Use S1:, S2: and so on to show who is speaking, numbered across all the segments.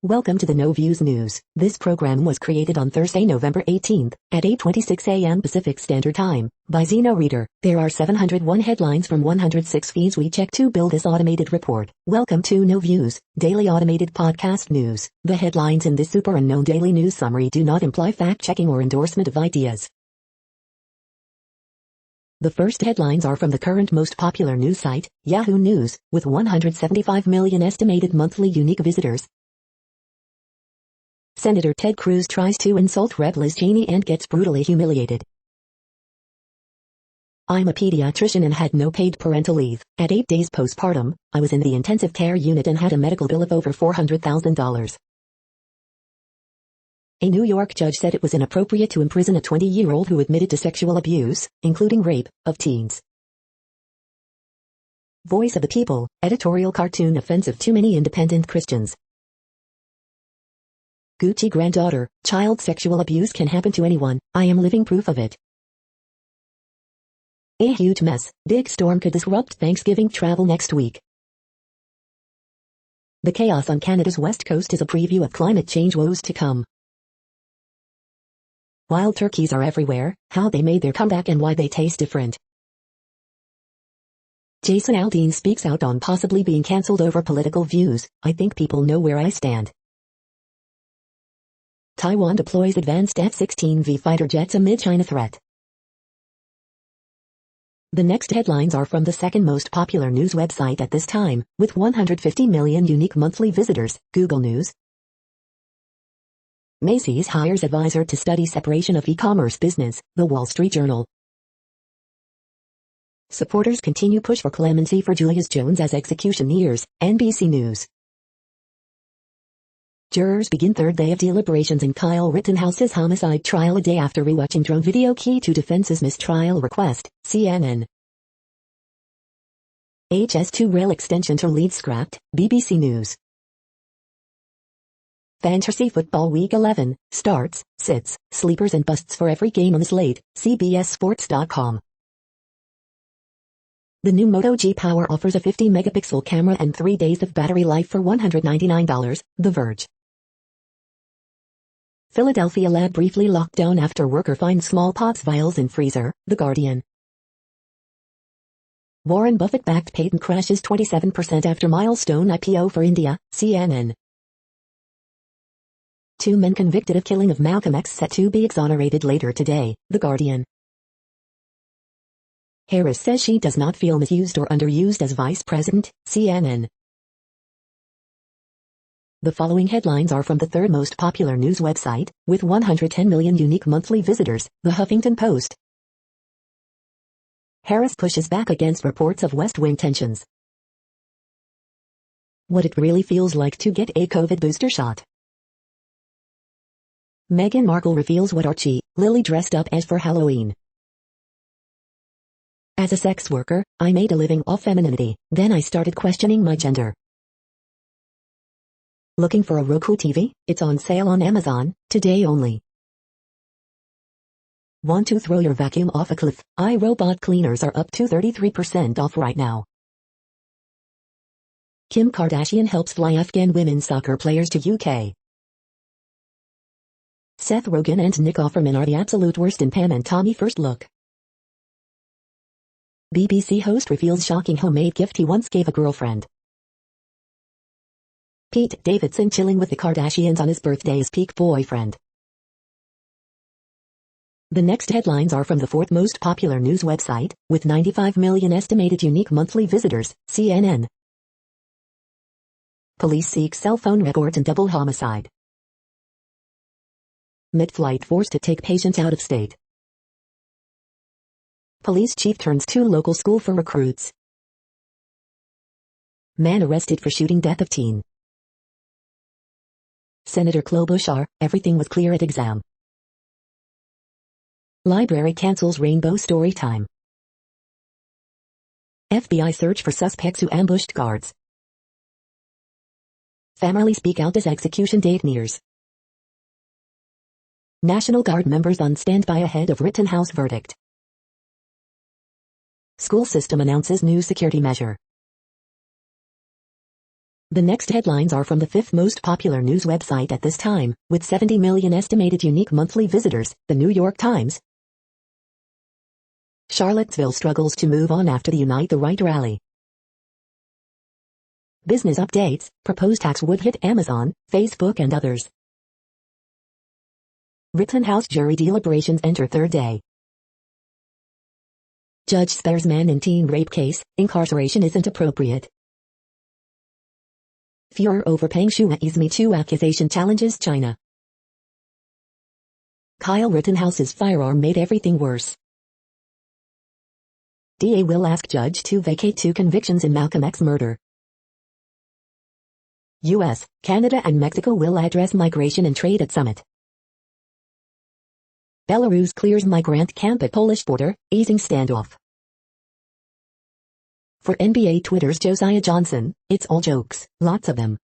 S1: Welcome to the No Views News. This program was created on Thursday, November 18th, at 8:26 a.m. Pacific Standard Time, by Zeno Reader. There are 701 headlines from 106 feeds we check to build this automated report. Welcome to No Views, daily automated podcast news. The headlines in this super unknown daily news summary do not imply fact-checking or endorsement of ideas. The first headlines are from the current most popular news site, Yahoo News, with 175 million estimated monthly unique visitors. Senator Ted Cruz tries to insult Rep. Liz Cheney and gets brutally humiliated. I'm a pediatrician and had no paid parental leave. At 8 days postpartum, I was in the intensive care unit and had a medical bill of over $400,000. A New York judge said it was inappropriate to imprison a 20-year-old who admitted to sexual abuse, including rape, of teens. Voice of the People, editorial cartoon offensive to many independent Christians. Gucci granddaughter, child sexual abuse can happen to anyone, I am living proof of it. A huge mess, big storm could disrupt Thanksgiving travel next week. The chaos on Canada's west coast is a preview of climate change woes to come. Wild turkeys are everywhere, how they made their comeback and why they taste different. Jason Aldean speaks out on possibly being cancelled over political views. I think people know where I stand. Taiwan deploys advanced F-16V fighter jets amid China threat. The next headlines are from the second most popular news website at this time, with 150 million unique monthly visitors, Google News. Macy's hires advisor to study separation of e-commerce business, The Wall Street Journal. Supporters continue push for clemency for Julius Jones as execution nears, NBC News. Jurors begin third day of deliberations in Kyle Rittenhouse's homicide trial a day after rewatching drone video key to defense's mistrial request, CNN. HS2 rail extension to Leeds scrapped, BBC News. Fantasy Football Week 11, starts, sits, sleepers and busts for every game on the slate, CBSSports.com. The new Moto G Power offers a 50-megapixel camera and 3 days of battery life for $199, The Verge. Philadelphia lab briefly locked down after worker finds smallpox vials in freezer, The Guardian. Warren Buffett-backed patent crashes 27% after milestone IPO for India, CNN. 2 men convicted of killing of Malcolm X set to be exonerated later today, The Guardian. Harris says she does not feel misused or underused as vice president, CNN. The following headlines are from the third most popular news website, with 110 million unique monthly visitors, The Huffington Post. Harris pushes back against reports of West Wing tensions. What it really feels like to get a COVID booster shot. Meghan Markle reveals what Archie, Lily dressed up as for Halloween. As a sex worker, I made a living off femininity, then I started questioning my gender. Looking for a Roku TV? It's on sale on Amazon, today only. Want to throw your vacuum off a cliff? iRobot cleaners are up to 33% off right now. Kim Kardashian helps fly Afghan women's soccer players to UK. Seth Rogen and Nick Offerman are the absolute worst in Pam and Tommy First Look. BBC host reveals shocking homemade gift he once gave a girlfriend. Pete Davidson chilling with the Kardashians on his birthday as peak boyfriend. The next headlines are from the fourth most popular news website, with 95 million estimated unique monthly visitors, CNN. Police seek cell phone records in double homicide. Mid-flight forced to take patient out of state. Police chief turns to local school for recruits. Man arrested for shooting death of teen. Senator Klobuchar, everything was clear at exam. Library cancels rainbow story time. FBI search for suspects who ambushed guards. Family speak out as execution date nears. National Guard members on standby ahead of Rittenhouse verdict. School system announces new security measure. The next headlines are from the fifth most popular news website at this time, with 70 million estimated unique monthly visitors, the New York Times. Charlottesville struggles to move on after the Unite the Right rally. Business updates, proposed tax would hit Amazon, Facebook and others. Rittenhouse jury deliberations enter third day. Judge spares man in teen rape case, incarceration isn't appropriate. Furor over Peng Shuai's Me Too accusation challenges China. Kyle Rittenhouse's firearm made everything worse. DA will ask judge to vacate 2 convictions in Malcolm X murder. U.S., Canada and Mexico will address migration and trade at summit. Belarus clears migrant camp at Polish border, easing standoff. For NBA Twitter's Josiah Johnson, it's all jokes, lots of them.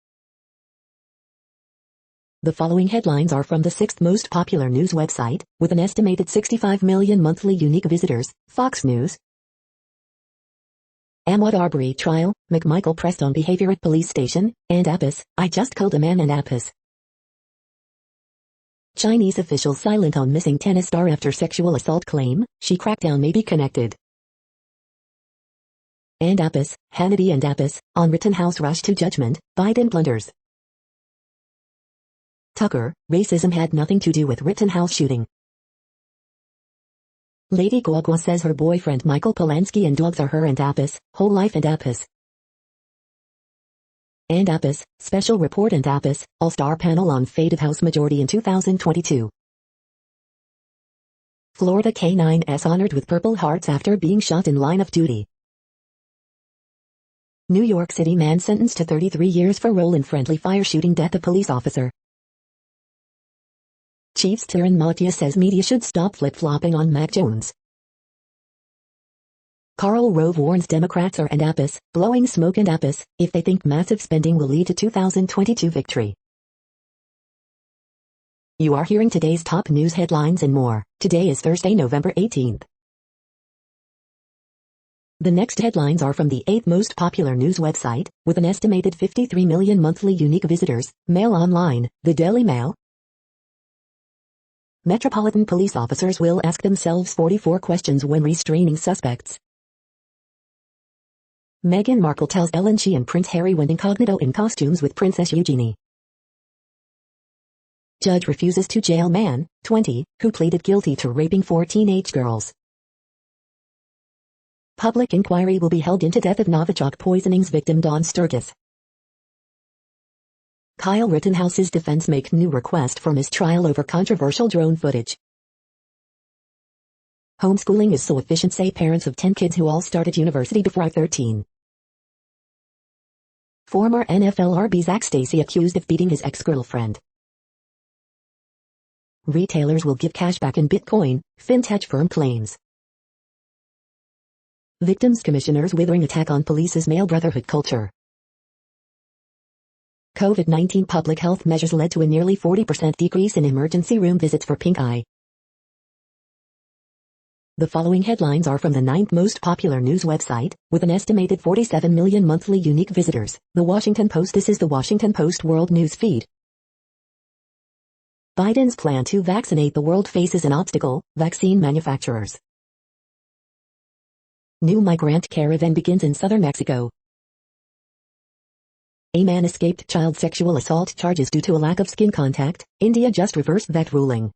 S1: The following headlines are from the 6th most popular news website, with an estimated 65 million monthly unique visitors, Fox News. Ahmaud Arbery trial, McMichael pressed on behavior at police station, and Apis, I just killed a man and Apis. Chinese officials silent on missing tennis star after sexual assault claim, she crackdown may be connected. And Apis, Hannity and Apis, on Rittenhouse rush to judgment, Biden blunders. Tucker, racism had nothing to do with Rittenhouse shooting. Lady Gaga says her boyfriend Michael Polanski and dogs are her and Apis, whole life and Apis. And Apis, special report and Apis, all-star panel on fate of House majority in 2022. Florida K-9S honored with Purple Hearts after being shot in line of duty. New York City man sentenced to 33 years for role in friendly fire shooting death of police officer. Chiefs Tyrann Mathieu says media should stop flip-flopping on Mac Jones. Karl Rove warns Democrats are and Apis, blowing smoke and Apis, if they think massive spending will lead to 2022 victory. You are hearing today's top news headlines and more. Today is Thursday, November 18th. The next headlines are from the 8th most popular news website, with an estimated 53 million monthly unique visitors, Mail Online, the Daily Mail. Metropolitan police officers will ask themselves 44 questions when restraining suspects. Meghan Markle tells Ellen she and Prince Harry went incognito in costumes with Princess Eugenie. Judge refuses to jail man, 20, who pleaded guilty to raping 4 teenage girls. Public inquiry will be held into death of Novichok poisoning's victim Dawn Sturgis. Kyle Rittenhouse's defense make new request for mistrial over controversial drone footage. Homeschooling is so efficient, say parents of 10 kids who all started university before 13. Former NFL RB Zach Stacy accused of beating his ex-girlfriend. Retailers will give cash back in Bitcoin, fintech firm claims. Victims commissioners withering attack on police's male brotherhood culture. COVID-19 public health measures led to a nearly 40% decrease in emergency room visits for pink eye. The following headlines are from the 9th most popular news website, with an estimated 47 million monthly unique visitors, The Washington Post. This is the Washington Post World News Feed. Biden's plan to vaccinate the world faces an obstacle, vaccine manufacturers. New migrant caravan begins in southern Mexico. A man escaped child sexual assault charges due to a lack of skin contact. India just reversed that ruling.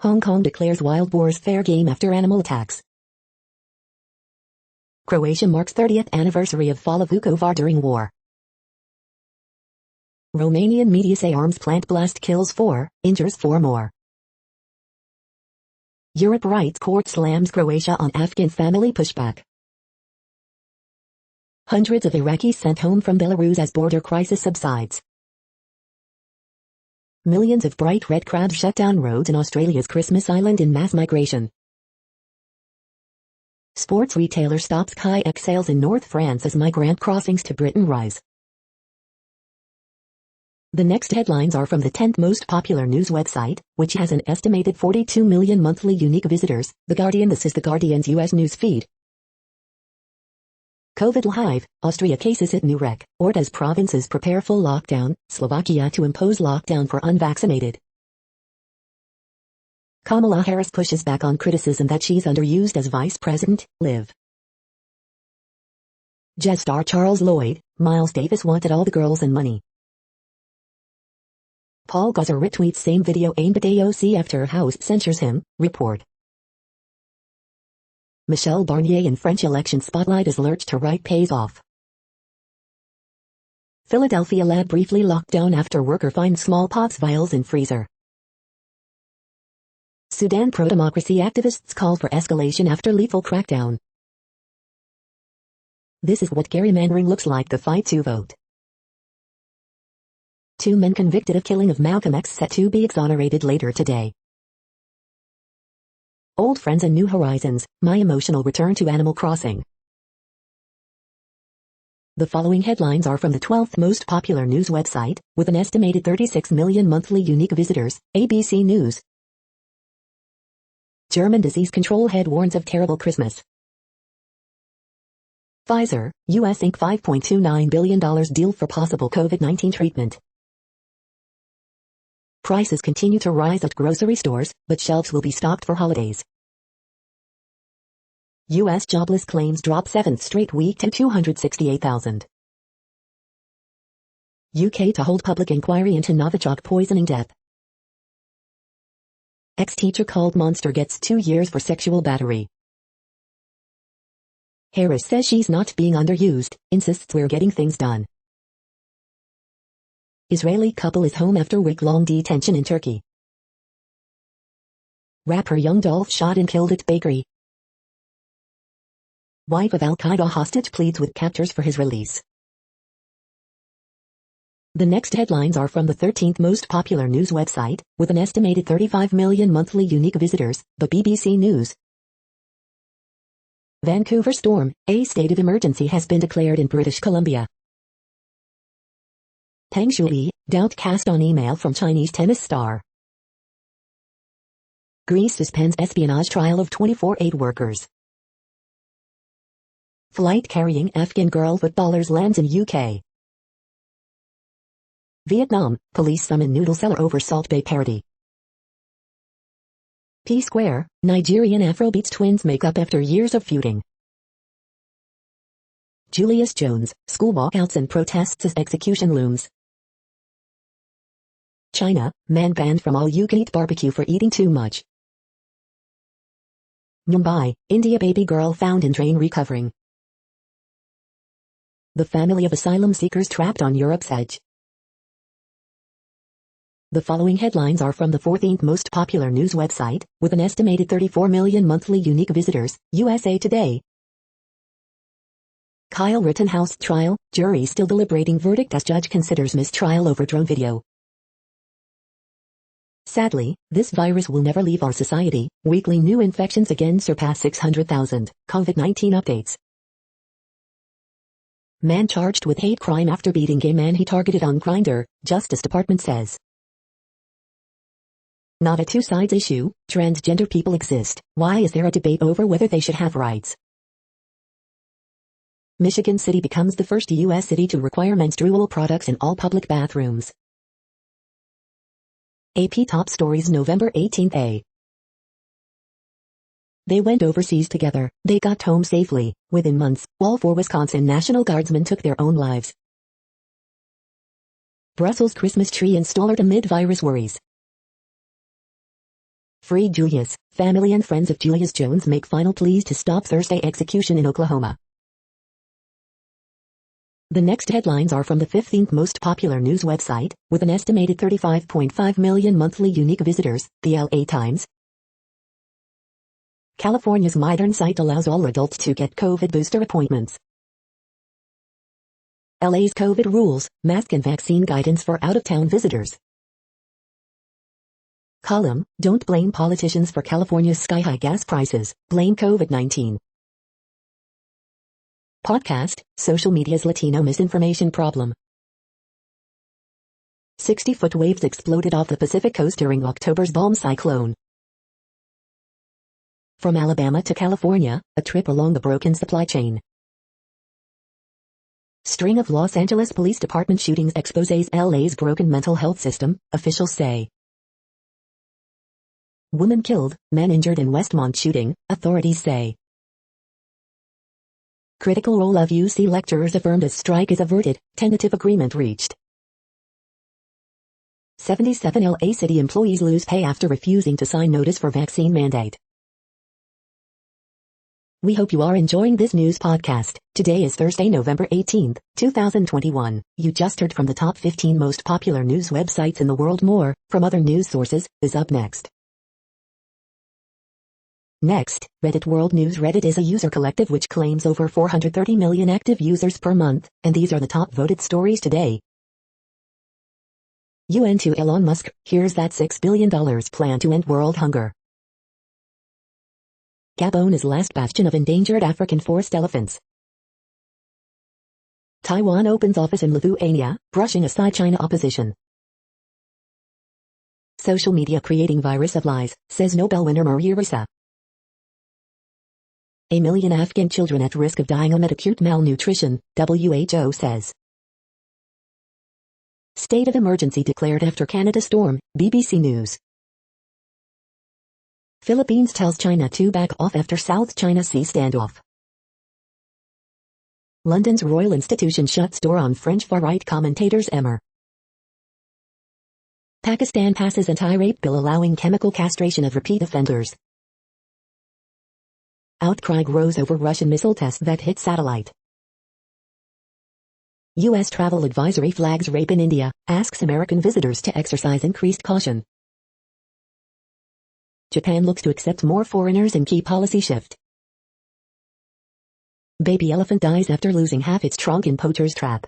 S1: Hong Kong declares wild boars fair game after animal attacks. Croatia marks 30th anniversary of fall of Vukovar during war. Romanian media say arms plant blast kills 4, injures 4 more. Europe rights court slams Croatia on Afghan family pushback. Hundreds of Iraqis sent home from Belarus as border crisis subsides. Millions of bright red crabs shut down roads in Australia's Christmas Island in mass migration. Sports retailer stops kayak sales in North France as migrant crossings to Britain rise. The next headlines are from the 10th most popular news website, which has an estimated 42 million monthly unique visitors, The Guardian. This is The Guardian's U.S. news feed. COVID live, Austria cases hit new rec. Ordas provinces prepare full lockdown, Slovakia to impose lockdown for unvaccinated. Kamala Harris pushes back on criticism that she's underused as vice president, live. Jazz star Charles Lloyd, Miles Davis wanted all the girls and money. Paul Gauzer retweets same video aimed at AOC after House censures him, report. Michel Barnier in French election spotlight as lurch to right pays off. Philadelphia lab briefly locked down after worker finds smallpox vials in freezer. Sudan pro-democracy activists call for escalation after lethal crackdown. This is what gerrymandering looks like, the fight to vote. 2 men convicted of killing of Malcolm X set to be exonerated later today. Old friends and new horizons, my emotional return to Animal Crossing. The following headlines are from the 12th most popular news website, with an estimated 36 million monthly unique visitors, ABC News. German disease control head warns of terrible Christmas. Pfizer, U.S. Inc. $5.29 billion deal for possible COVID-19 treatment. Prices continue to rise at grocery stores, but shelves will be stocked for holidays. U.S. jobless claims drop 7th straight week to 268,000. UK to hold public inquiry into Novichok poisoning death. Ex-teacher called monster gets 2 years for sexual battery. Harris says she's not being underused, insists we're getting things done. Israeli couple is home after week-long detention in Turkey. Rapper Young Dolph shot and killed at bakery. Wife of Al-Qaeda hostage pleads with captors for his release. The next headlines are from the 13th most popular news website, with an estimated 35 million monthly unique visitors, the BBC News. Vancouver storm, a state of emergency has been declared in British Columbia. Peng Shuai, doubt cast on email from Chinese tennis star. Greece suspends espionage trial of 24 aid workers. Flight carrying Afghan girl footballers lands in UK. Vietnam, police summon noodle seller over Salt Bay parody. P-Square, Nigerian Afrobeats twins make up after years of feuding. Julius Jones, school walkouts and protests as execution looms. China, man banned from all-you-can-eat barbecue for eating too much. Mumbai, India baby girl found in train recovering. The family of asylum seekers trapped on Europe's edge. The following headlines are from the 14th most popular news website, with an estimated 34 million monthly unique visitors, USA Today. Kyle Rittenhouse trial, jury still deliberating verdict as judge considers mistrial over drone video. Sadly, this virus will never leave our society. Weekly new infections again surpass 600,000. COVID-19 updates. Man charged with hate crime after beating gay man he targeted on Grindr, Justice Department says. Not a two-sides issue, transgender people exist. Why is there a debate over whether they should have rights? Michigan City becomes the first U.S. city to require menstrual products in all public bathrooms. AP Top Stories November 18th. They went overseas together. They got home safely. Within months, all 4 Wisconsin National Guardsmen took their own lives. Brussels Christmas tree installed amid virus worries. Free Julius. Family and friends of Julius Jones make final pleas to stop Thursday execution in Oklahoma. The next headlines are from the 15th most popular news website, with an estimated 35.5 million monthly unique visitors, the LA Times. California's modern site allows all adults to get COVID booster appointments. LA's COVID rules, mask and vaccine guidance for out-of-town visitors. Column, don't blame politicians for California's sky-high gas prices, blame COVID-19. Podcast, social media's Latino misinformation problem. 60-foot waves exploded off the Pacific coast during October's bomb cyclone. From Alabama to California, a trip along the broken supply chain. String of Los Angeles Police Department shootings exposes LA's broken mental health system, officials say. Woman killed, man injured in Westmont shooting, authorities say. Critical role of UC lecturers affirmed as strike is averted, tentative agreement reached. 77 LA City employees lose pay after refusing to sign notice for vaccine mandate. We hope you are enjoying this news podcast. Today is Thursday, November 18th, 2021. You just heard from the top 15 most popular news websites in the world. More from other news sources is up next. Next, Reddit World News. Reddit is a user collective which claims over 430 million active users per month, and these are the top voted stories today. UN to Elon Musk, here's that $6 billion plan to end world hunger. Gabon is last bastion of endangered African forest elephants. Taiwan opens office in Lithuania, brushing aside China opposition. Social media creating virus of lies, says Nobel winner Maria Ressa. A million Afghan children at risk of dying amid acute malnutrition, WHO says. State of emergency declared after Canada storm, BBC News. Philippines tells China to back off after South China Sea standoff. London's Royal Institution shuts door on French far-right commentators. Emmer. Pakistan passes anti-rape bill allowing chemical castration of repeat offenders. Outcry grows over Russian missile test that hit satellite. U.S. travel advisory flags rape in India, asks American visitors to exercise increased caution. Japan looks to accept more foreigners in key policy shift. Baby elephant dies after losing half its trunk in poacher's trap.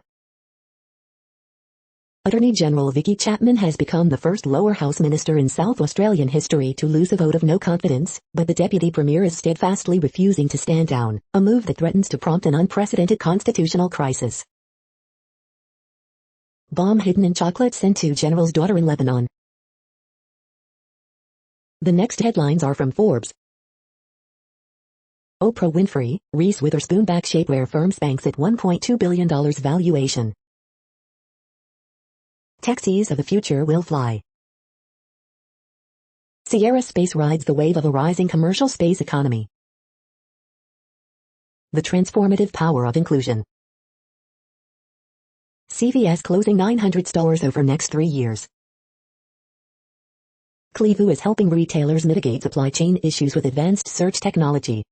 S1: Attorney General Vicky Chapman has become the first lower house minister in South Australian history to lose a vote of no confidence, but the deputy premier is steadfastly refusing to stand down, a move that threatens to prompt an unprecedented constitutional crisis. Bomb hidden in chocolate sent to general's daughter in Lebanon. The next headlines are from Forbes. Oprah Winfrey, Reese Witherspoon back shapewear firm spanks at $1.2 billion valuation. Taxis of the future will fly. Sierra Space rides the wave of a rising commercial space economy. The transformative power of inclusion. CVS closing 900 stores over next 3 years. Clevo is helping retailers mitigate supply chain issues with advanced search technology.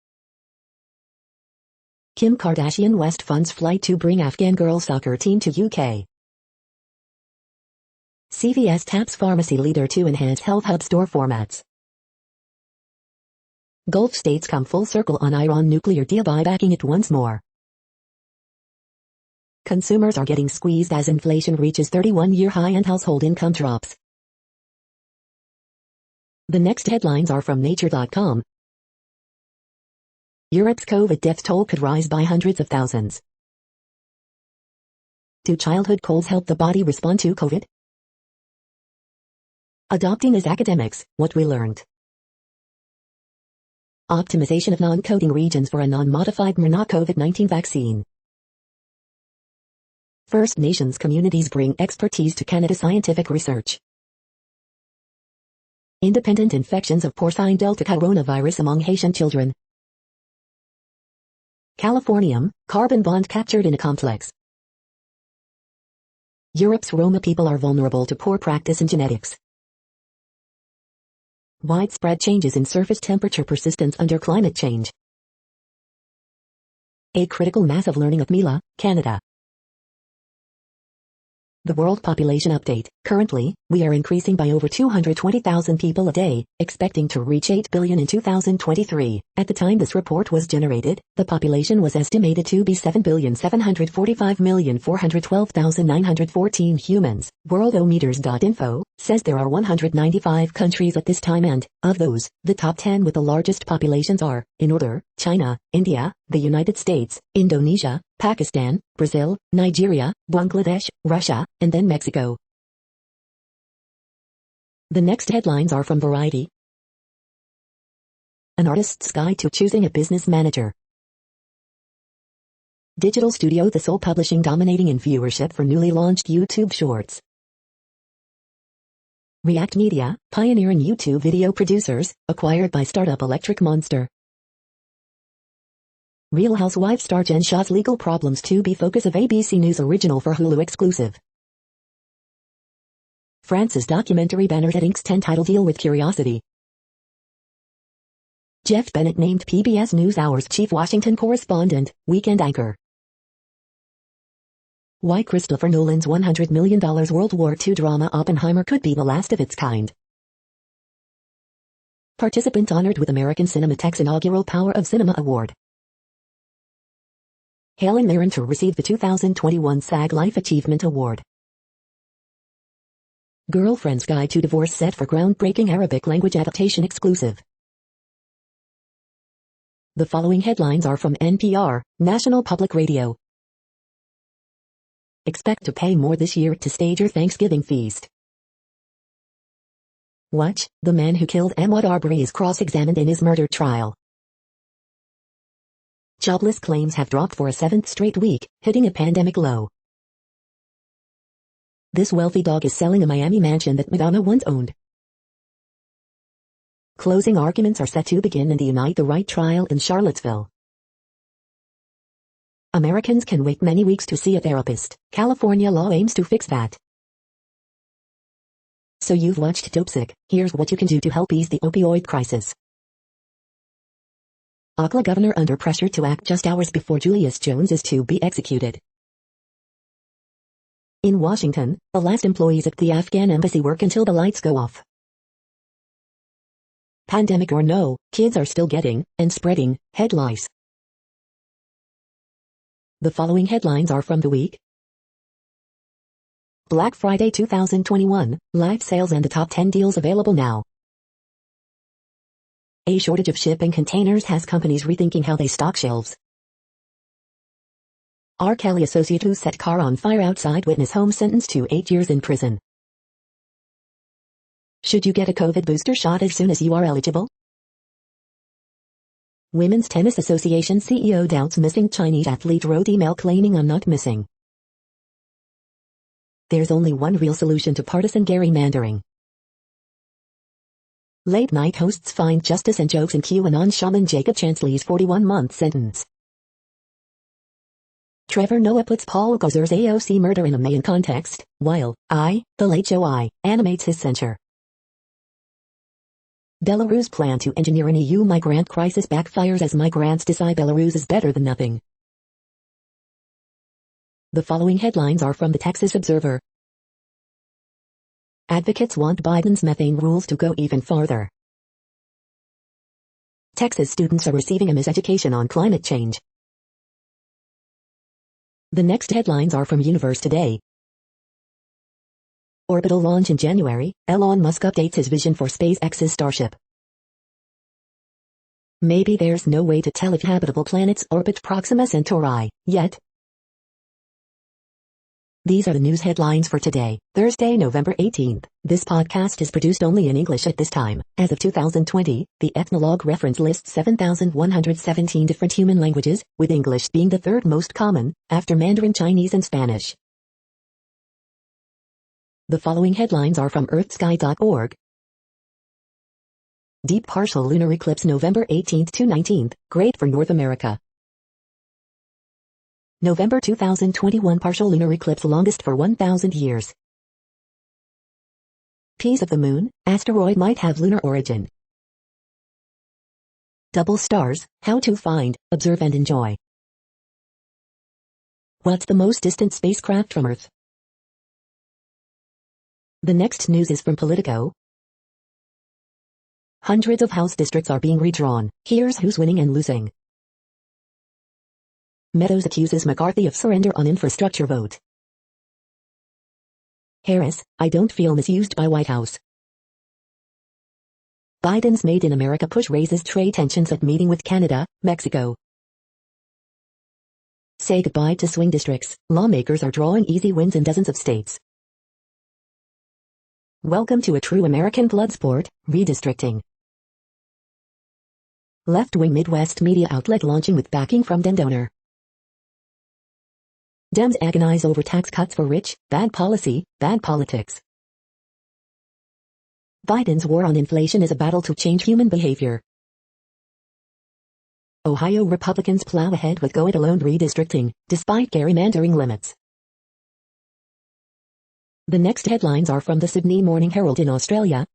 S1: Kim Kardashian West funds flight to bring Afghan girls soccer team to UK. CVS taps pharmacy leader to enhance health hub store formats. Gulf states come full circle on Iran nuclear deal by backing it once more. Consumers are getting squeezed as inflation reaches 31-year high and household income drops. The next headlines are from Nature.com. Europe's COVID death toll could rise by hundreds of thousands. Do childhood colds help the body respond to COVID? Adopting as academics, what we learned. Optimization of non-coding regions for a non-modified mRNA COVID-19 vaccine. First Nations communities bring expertise to Canada scientific research. Independent infections of porcine Delta coronavirus among Haitian children. Californium, carbon bond captured in a complex. Europe's Roma people are vulnerable to poor practice in genetics. Widespread changes in surface temperature persistence under climate change. A critical mass of learning of Mila, Canada. The World Population Update. Currently, we are increasing by over 220,000 people a day, expecting to reach 8 billion in 2023. At the time this report was generated, the population was estimated to be 7,745,412,914 humans. Worldometers.info says there are 195 countries at this time and, of those, the top 10 with the largest populations are, in order, China, India, the United States, Indonesia, Pakistan, Brazil, Nigeria, Bangladesh, Russia, and then Mexico. The next headlines are from Variety. An artist's guide to choosing a business manager. Digital Studio, the sole publishing dominating in viewership for newly launched YouTube Shorts. React Media, pioneering YouTube video producers, acquired by startup Electric Monster. Real Housewives star Jen Shah's legal problems to be focus of ABC News original for Hulu exclusive. France's documentary banner at Inc.'s 10-title deal with Curiosity. Jeff Bennett named PBS NewsHour's chief Washington correspondent, weekend anchor. Why Christopher Nolan's $100 million World War II drama Oppenheimer could be the last of its kind. Participant honored with American Cinematheque's inaugural Power of Cinema Award. Helen Mirren to receive the 2021 SAG Life Achievement Award. Girlfriend's Guide to Divorce set for groundbreaking Arabic language adaptation exclusive. The following headlines are from NPR, National Public Radio. Expect to pay more this year to stage your Thanksgiving feast. Watch, the man who killed Ahmaud Arbery is cross-examined in his murder trial. Jobless claims have dropped for a 7th straight week, hitting a pandemic low. This wealthy dog is selling a Miami mansion that Madonna once owned. Closing arguments are set to begin in the Unite the Right trial in Charlottesville. Americans can wait many weeks to see a therapist. California law aims to fix that. So you've watched Dopesick. Here's what you can do to help ease the opioid crisis. Oklahoma governor under pressure to act just hours before Julius Jones is to be executed. In Washington, the last employees at the Afghan embassy work until the lights go off. Pandemic or no, kids are still getting, and spreading, head lice. The following headlines are from the week. Black Friday 2021, live sales and the top 10 deals available now. A shortage of shipping containers has companies rethinking how they stock shelves. R. Kelly associate who set car on fire outside witness home sentenced to 8 years in prison. Should you get a COVID booster shot as soon as you are eligible? Women's Tennis Association CEO doubts missing Chinese athlete wrote email claiming I'm not missing. There's only one real solution to partisan gerrymandering. Late night hosts find justice and jokes in QAnon shaman Jacob Chansley's 41-month sentence. Trevor Noah puts Paul Gauser's AOC murder in a Mayan context, while The Late Show animates his censure. Belarus' plan to engineer an EU migrant crisis backfires as migrants decide Belarus is better than nothing. The following headlines are from the Texas Observer. Advocates want Biden's methane rules to go even farther. Texas students are receiving a miseducation on climate change. The next headlines are from Universe Today. Orbital launch in January, Elon Musk updates his vision for SpaceX's Starship. Maybe there's no way to tell if habitable planets orbit Proxima Centauri yet. These are the news headlines for today, Thursday, November 18th. This podcast is produced only in English at this time. As of 2020, the Ethnologue reference lists 7,117 different human languages, with English being the third most common, after Mandarin Chinese and Spanish. The following headlines are from earthsky.org. Deep partial lunar eclipse November 18th to 19th, great for North America. November 2021 partial lunar eclipse longest for 1,000 years. Piece of the moon, asteroid might have lunar origin. Double stars, how to find, observe and enjoy. What's the most distant spacecraft from Earth? The next news is from Politico. Hundreds of House districts are being redrawn. Here's who's winning and losing. Meadows accuses McCarthy of surrender on infrastructure vote. Harris, I don't feel misused by White House. Biden's Made in America push raises trade tensions at meeting with Canada, Mexico. Say goodbye to swing districts. Lawmakers are drawing easy wins in dozens of states. Welcome to a true American blood sport, redistricting. Left-wing Midwest media outlet launching with backing from then donor. Dems agonize over tax cuts for rich, bad policy, bad politics. Biden's war on inflation is a battle to change human behavior. Ohio Republicans plow ahead with go-it-alone redistricting, despite gerrymandering limits. The next headlines are from the Sydney Morning Herald in Australia.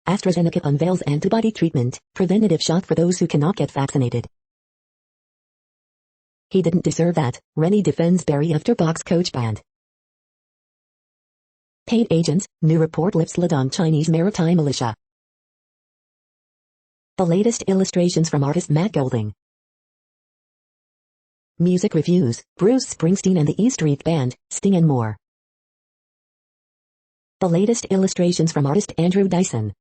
S1: AstraZeneca unveils antibody treatment, preventative shot for those who cannot get vaccinated. He didn't deserve that, Rennie defends Barry after box coach banned. Paid agents, new report lifts lid on Chinese maritime militia. The latest illustrations from artist Matt Golding. Music reviews, Bruce Springsteen and the E Street Band, Sting and more. The latest illustrations from artist Andrew Dyson.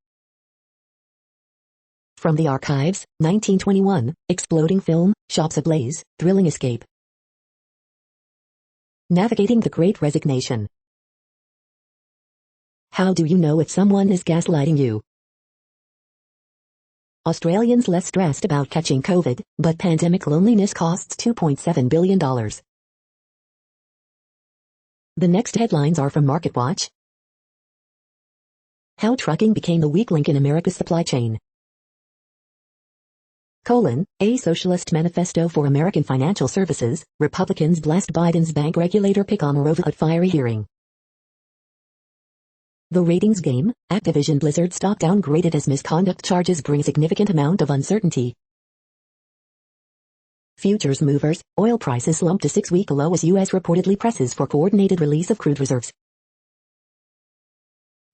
S1: From the archives, 1921, exploding film, shops ablaze, thrilling escape. Navigating the Great Resignation. How do you know if someone is gaslighting you? Australians less stressed about catching COVID, but pandemic loneliness costs $2.7 billion. The next headlines are from MarketWatch. How trucking became the weak link in America's supply chain. A socialist manifesto for American financial services, Republicans blast Biden's bank regulator pick Omarova at fiery hearing. The ratings game, Activision Blizzard stock downgraded as misconduct charges bring significant amount of uncertainty. Futures movers, oil prices slumped to 6-week low as U.S. reportedly presses for coordinated release of crude reserves.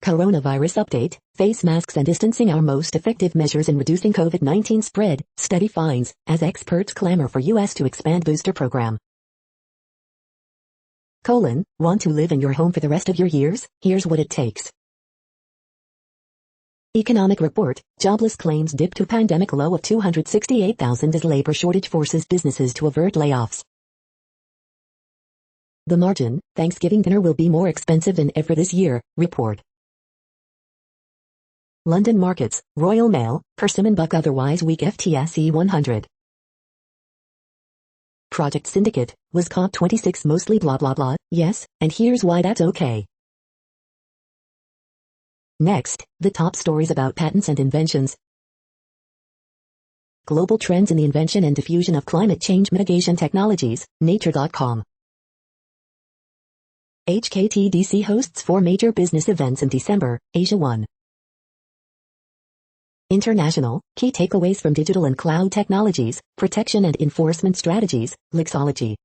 S1: Coronavirus update, face masks and distancing are most effective measures in reducing COVID-19 spread, study finds, as experts clamor for U.S. to expand booster program. Want to live in your home for the rest of your years? Here's what it takes. Economic report, jobless claims dip to pandemic low of 268,000 as labor shortage forces businesses to avert layoffs. The margin, Thanksgiving dinner will be more expensive than ever this year, report. London markets, Royal Mail, Persimmon buck otherwise weak FTSE 100. Project Syndicate, was COP26 mostly blah blah blah, yes, and here's why that's okay. Next, the top stories about patents and inventions. Global trends in the invention and diffusion of climate change mitigation technologies, Nature.com. HKTDC hosts 4 major business events in December, Asia 1. International, key takeaways from digital and cloud technologies, protection and enforcement strategies, Lexology.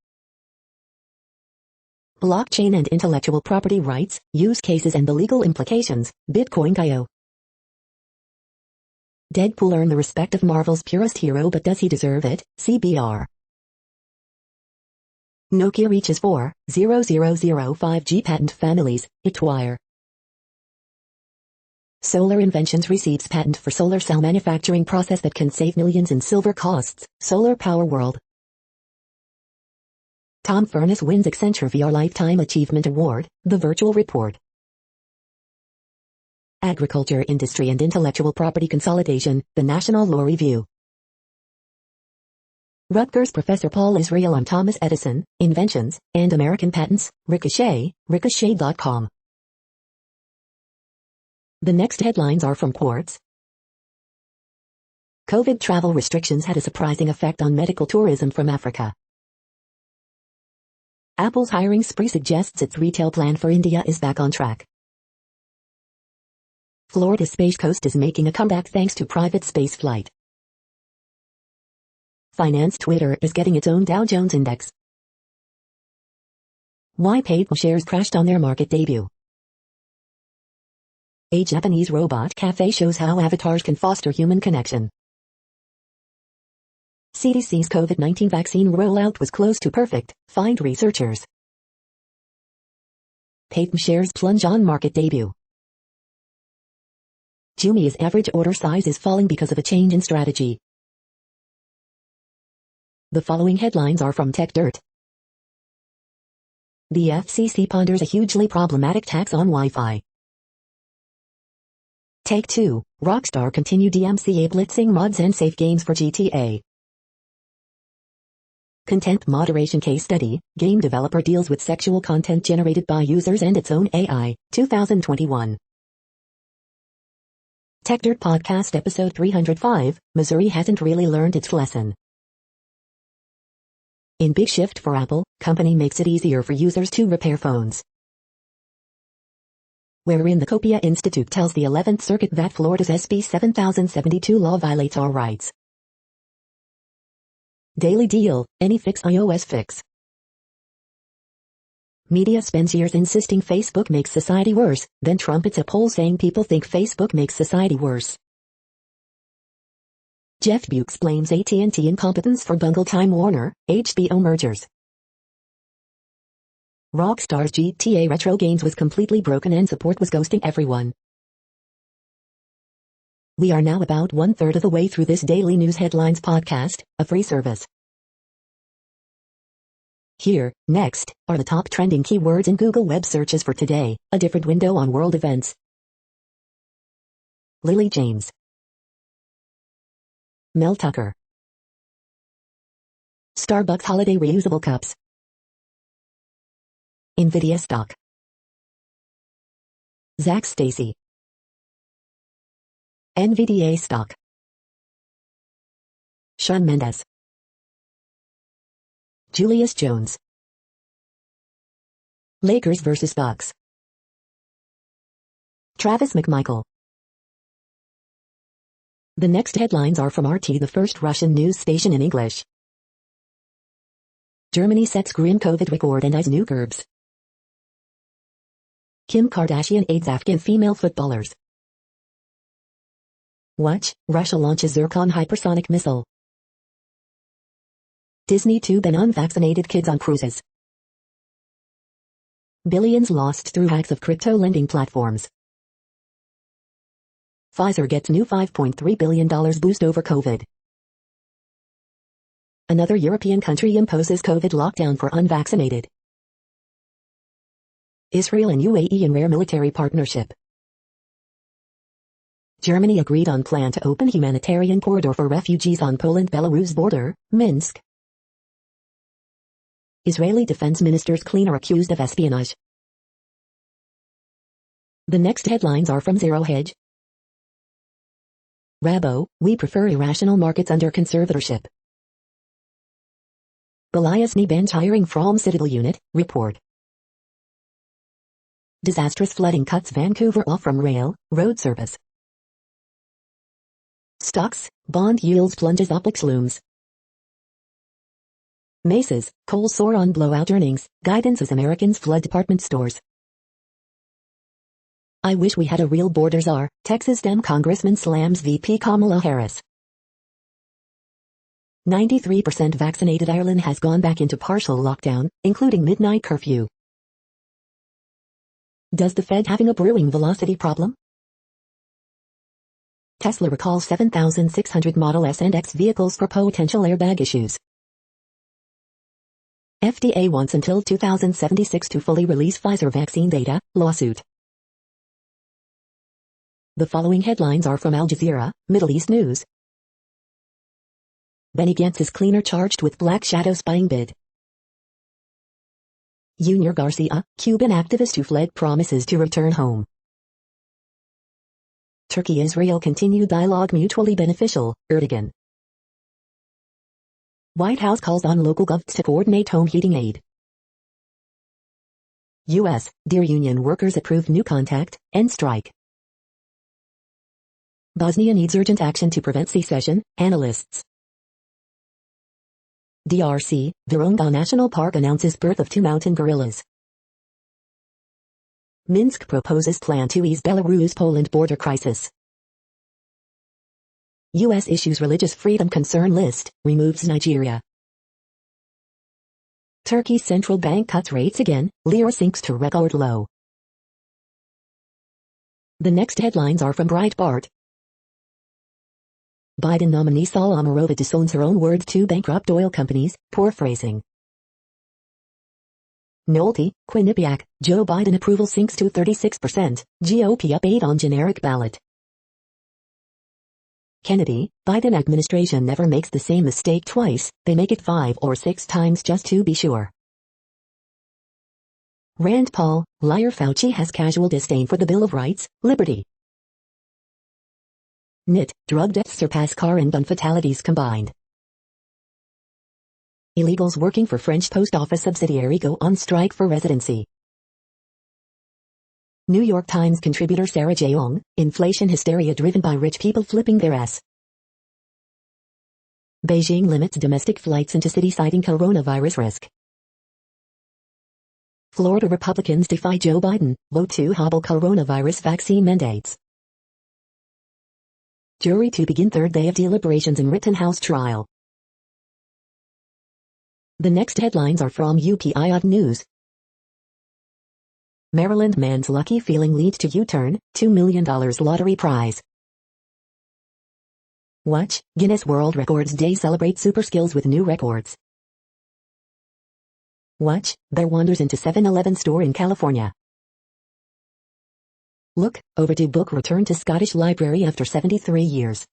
S1: Blockchain and intellectual property rights, use cases and the legal implications, Bitcoin.io. Deadpool earned the respect of Marvel's purest hero, but does he deserve it? CBR. Nokia reaches 4,005G patent families, Itwire. Solar Inventions receives patent for solar cell manufacturing process that can save millions in silver costs, Solar Power World. Tom Furness wins Accenture VR Lifetime Achievement Award, The Virtual Report. Agriculture Industry and Intellectual Property Consolidation, The National Law Review. Rutgers Professor Paul Israel on Thomas Edison, Inventions, and American Patents, Ricochet, Ricochet.com. The next headlines are from Quartz. COVID travel restrictions had a surprising effect on medical tourism from Africa. Apple's hiring spree suggests its retail plan for India is back on track. Florida's Space Coast is making a comeback thanks to private space flight. Finance Twitter is getting its own Dow Jones index. Why paid shares crashed on their market debut. A Japanese robot cafe shows how avatars can foster human connection. CDC's COVID-19 vaccine rollout was close to perfect, find researchers. Patent shares plunge on market debut. Jumia's average order size is falling because of a change in strategy. The following headlines are from TechDirt. The FCC ponders a hugely problematic tax on Wi-Fi. Take-Two, Rockstar continue DMCA blitzing mods and safe games for GTA. Content moderation case study, game developer deals with sexual content generated by users and its own AI, 2021. Tech Dirt Podcast episode 305, Missouri hasn't really learned its lesson. In big shift for Apple, company makes it easier for users to repair phones. Wherein the Copia Institute tells the 11th Circuit that Florida's SB 7072 law violates our rights. Daily Deal, any fix iOS fix. Media spends years insisting Facebook makes society worse, then trumpets a poll saying people think Facebook makes society worse. Jeff Bezos blames AT&T incompetence for bungle Time Warner, HBO mergers. Rockstar's GTA retro games was completely broken and support was ghosting everyone. We are now about 1/3 of the way through this daily news headlines podcast, a free service. Here, next, are the top trending keywords in Google web searches for today, a different window on world events. Lily James. Mel Tucker. Starbucks holiday reusable cups. Nvidia stock. Zach Stacy. NVDA stock. Shawn Mendes. Julius Jones. Lakers vs. Bucks. Travis McMichael. The next headlines are from RT, the first Russian news station in English. Germany sets grim COVID record and eyes new curbs. Kim Kardashian aids Afghan female footballers. Watch, Russia launches Zircon hypersonic missile. Disney to ban unvaccinated kids on cruises. Billions lost through hacks of crypto lending platforms. Pfizer gets new $5.3 billion boost over COVID. Another European country imposes COVID lockdown for unvaccinated. Israel and UAE in rare military partnership. Germany agreed on plan to open humanitarian corridor for refugees on Poland-Belarus border, Minsk. Israeli defense minister's cleaner accused of espionage. The next headlines are from Zero Hedge. Rabo, we prefer irrational markets under conservatorship. Belias bench hiring from Citadel unit, report. Disastrous flooding cuts Vancouver off from rail, road service. Stocks, bond yields plunges Oplex looms. Macy's, Kohl's soar on blowout earnings, guidance as Americans flood department stores. I wish we had a real border czar, Texas Dem Congressman slams VP Kamala Harris. 93% vaccinated Ireland has gone back into partial lockdown, including midnight curfew. Does the Fed having a brewing velocity problem? Tesla recalls 7,600 Model S and X vehicles for potential airbag issues. FDA wants until 2076 to fully release Pfizer vaccine data, lawsuit. The following headlines are from Al Jazeera, Middle East News. Benny Gantz's cleaner charged with Black Shadow spying bid. Junior Garcia, Cuban activist who fled promises to return home. Turkey-Israel continued dialogue mutually beneficial, Erdogan. White House calls on local govts to coordinate home heating aid. U.S., Dear Union workers approved new contact, end strike. Bosnia needs urgent action to prevent secession, analysts. DRC, Virunga National Park announces birth of 2 mountain gorillas. Minsk proposes plan to ease Belarus-Poland border crisis. U.S. issues religious freedom concern list, removes Nigeria. Turkey's central bank cuts rates again, lira sinks to record low. The next headlines are from Breitbart. Biden nominee Saul Omarova disowns her own words to bankrupt oil companies, poor phrasing. Nolte, Quinnipiac, Joe Biden approval sinks to 36%, GOP up 8 on generic ballot. Kennedy, Biden administration never makes the same mistake twice, they make it 5 or 6 times just to be sure. Rand Paul, liar. Fauci has casual disdain for the Bill of Rights, liberty. NIT, drug deaths surpass car and gun fatalities combined. Illegals working for French post office subsidiary go on strike for residency. New York Times contributor Sarah Jeong, inflation hysteria driven by rich people flipping their ass. Beijing limits domestic flights into city citing coronavirus risk. Florida Republicans defy Joe Biden, vote to hobble coronavirus vaccine mandates. Jury to begin third day of deliberations in Rittenhouse trial. The next headlines are from UPI News. Maryland man's lucky feeling leads to U-turn, $2 million lottery prize. Watch, Guinness World Records Day celebrate super skills with new records. Watch, bear wanders into 7-Eleven store in California. Look, overdue book returned to Scottish Library after 73 years.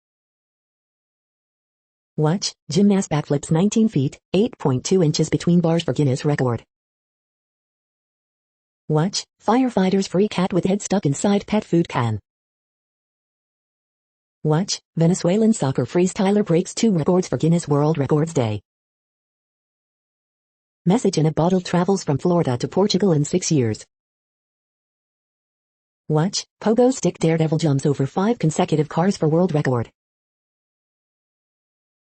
S1: Watch, gymnast backflips 19 feet, 8.2 inches between bars for Guinness record. Watch, firefighters free cat with head stuck inside pet food can. Watch, Venezuelan soccer freestyler breaks 2 records for Guinness World Records Day. Message in a bottle travels from Florida to Portugal in 6 years. Watch, pogo stick daredevil jumps over 5 consecutive cars for world record.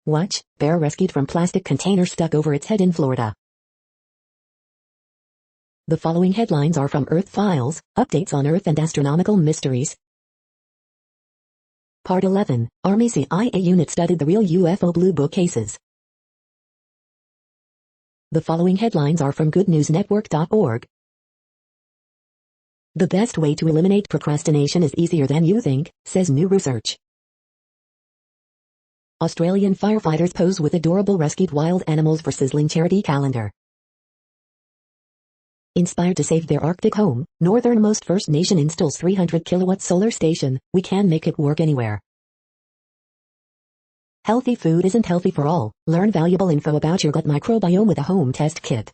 S1: Watch, bear rescued from plastic container stuck over its head in Florida. The following headlines are from Earth Files, updates on Earth and astronomical mysteries. Part 11, Army CIA unit studied the real UFO Blue Book cases. The following headlines are from goodnewsnetwork.org. The best way to eliminate procrastination is easier than you think, says new research. Australian firefighters pose with adorable rescued wild animals for sizzling charity calendar. Inspired to save their Arctic home, northernmost First Nation installs 300 kilowatt solar station, we can make it work anywhere. Healthy food isn't healthy for all, learn valuable info about your gut microbiome with a home test kit.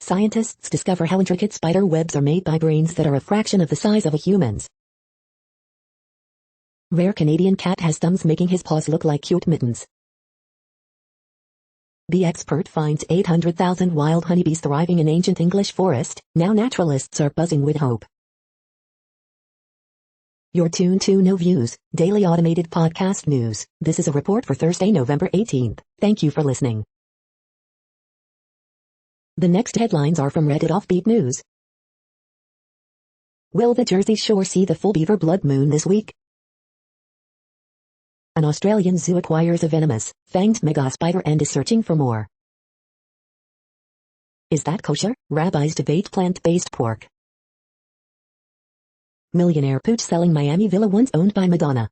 S1: Scientists discover how intricate spider webs are made by brains that are a fraction of the size of a human's. Rare Canadian cat has thumbs making his paws look like cute mittens. The expert finds 800,000 wild honeybees thriving in ancient English forest, now naturalists are buzzing with hope. You're tuned to No Views, daily automated podcast news. This is a report for Thursday, November 18th. Thank you for listening. The next headlines are from Reddit Offbeat News. Will the Jersey Shore see the full beaver blood moon this week? An Australian zoo acquires a venomous, fanged mega spider and is searching for more. Is that kosher? Rabbis debate plant-based pork. Millionaire pooch selling Miami villa once owned by Madonna.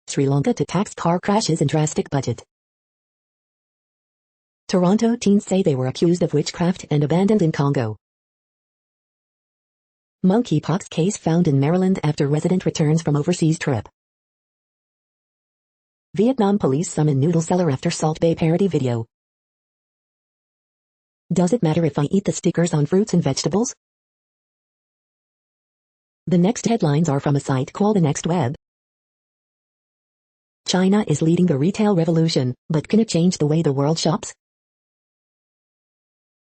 S1: Sri Lanka to tax car crashes and drastic budget. Toronto teens say they were accused of witchcraft and abandoned in Congo. Monkeypox case found in Maryland after resident returns from overseas trip. Vietnam police summon noodle seller after Salt Bay parody video. Does it matter if I eat the stickers on fruits and vegetables? The next headlines are from a site called The Next Web. China is leading the retail revolution, but can it change the way the world shops?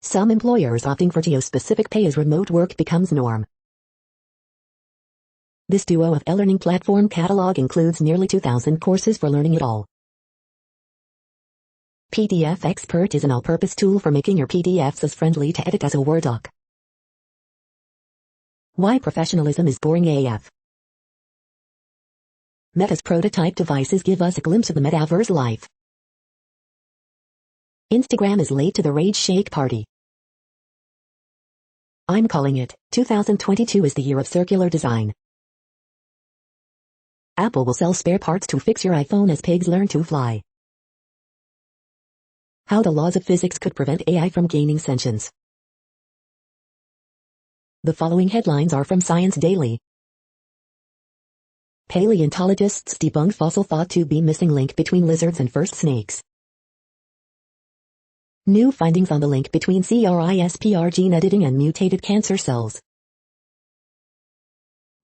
S1: Some employers opting for geo-specific pay as remote work becomes norm. This duo of e-learning platform catalog includes nearly 2,000 courses for learning it all. PDF Expert is an all-purpose tool for making your PDFs as friendly to edit as a Word doc. Why professionalism is boring AF. Meta's prototype devices give us a glimpse of the metaverse life. Instagram is late to the Rage Shake party. I'm calling it, 2022 is the year of circular design. Apple will sell spare parts to fix your iPhone as pigs learn to fly. How the laws of physics could prevent AI from gaining sentience. The following headlines are from Science Daily. Paleontologists debunk fossil thought to be missing link between lizards and first snakes. New findings on the link between CRISPR gene editing and mutated cancer cells.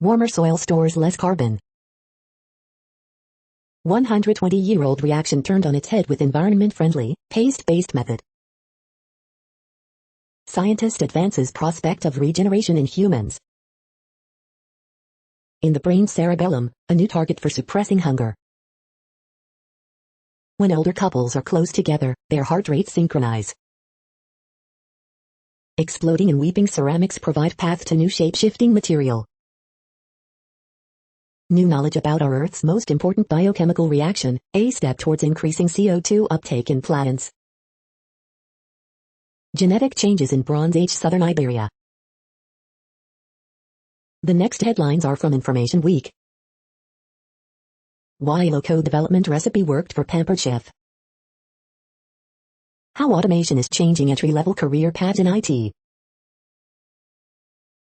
S1: Warmer soil stores less carbon. 120-year-old reaction turned on its head with environment-friendly, paste-based method. Scientist advances prospect of regeneration in humans. In the brain cerebellum, a new target for suppressing hunger. When older couples are close together, their heart rates synchronize. Exploding and weeping ceramics provide path to new shape-shifting material. New knowledge about our Earth's most important biochemical reaction, a step towards increasing CO2 uptake in plants. Genetic changes in Bronze Age Southern Iberia. The next headlines are from Information Week. Why low-code development recipe worked for pampered chef. How automation is changing entry-level career paths in IT.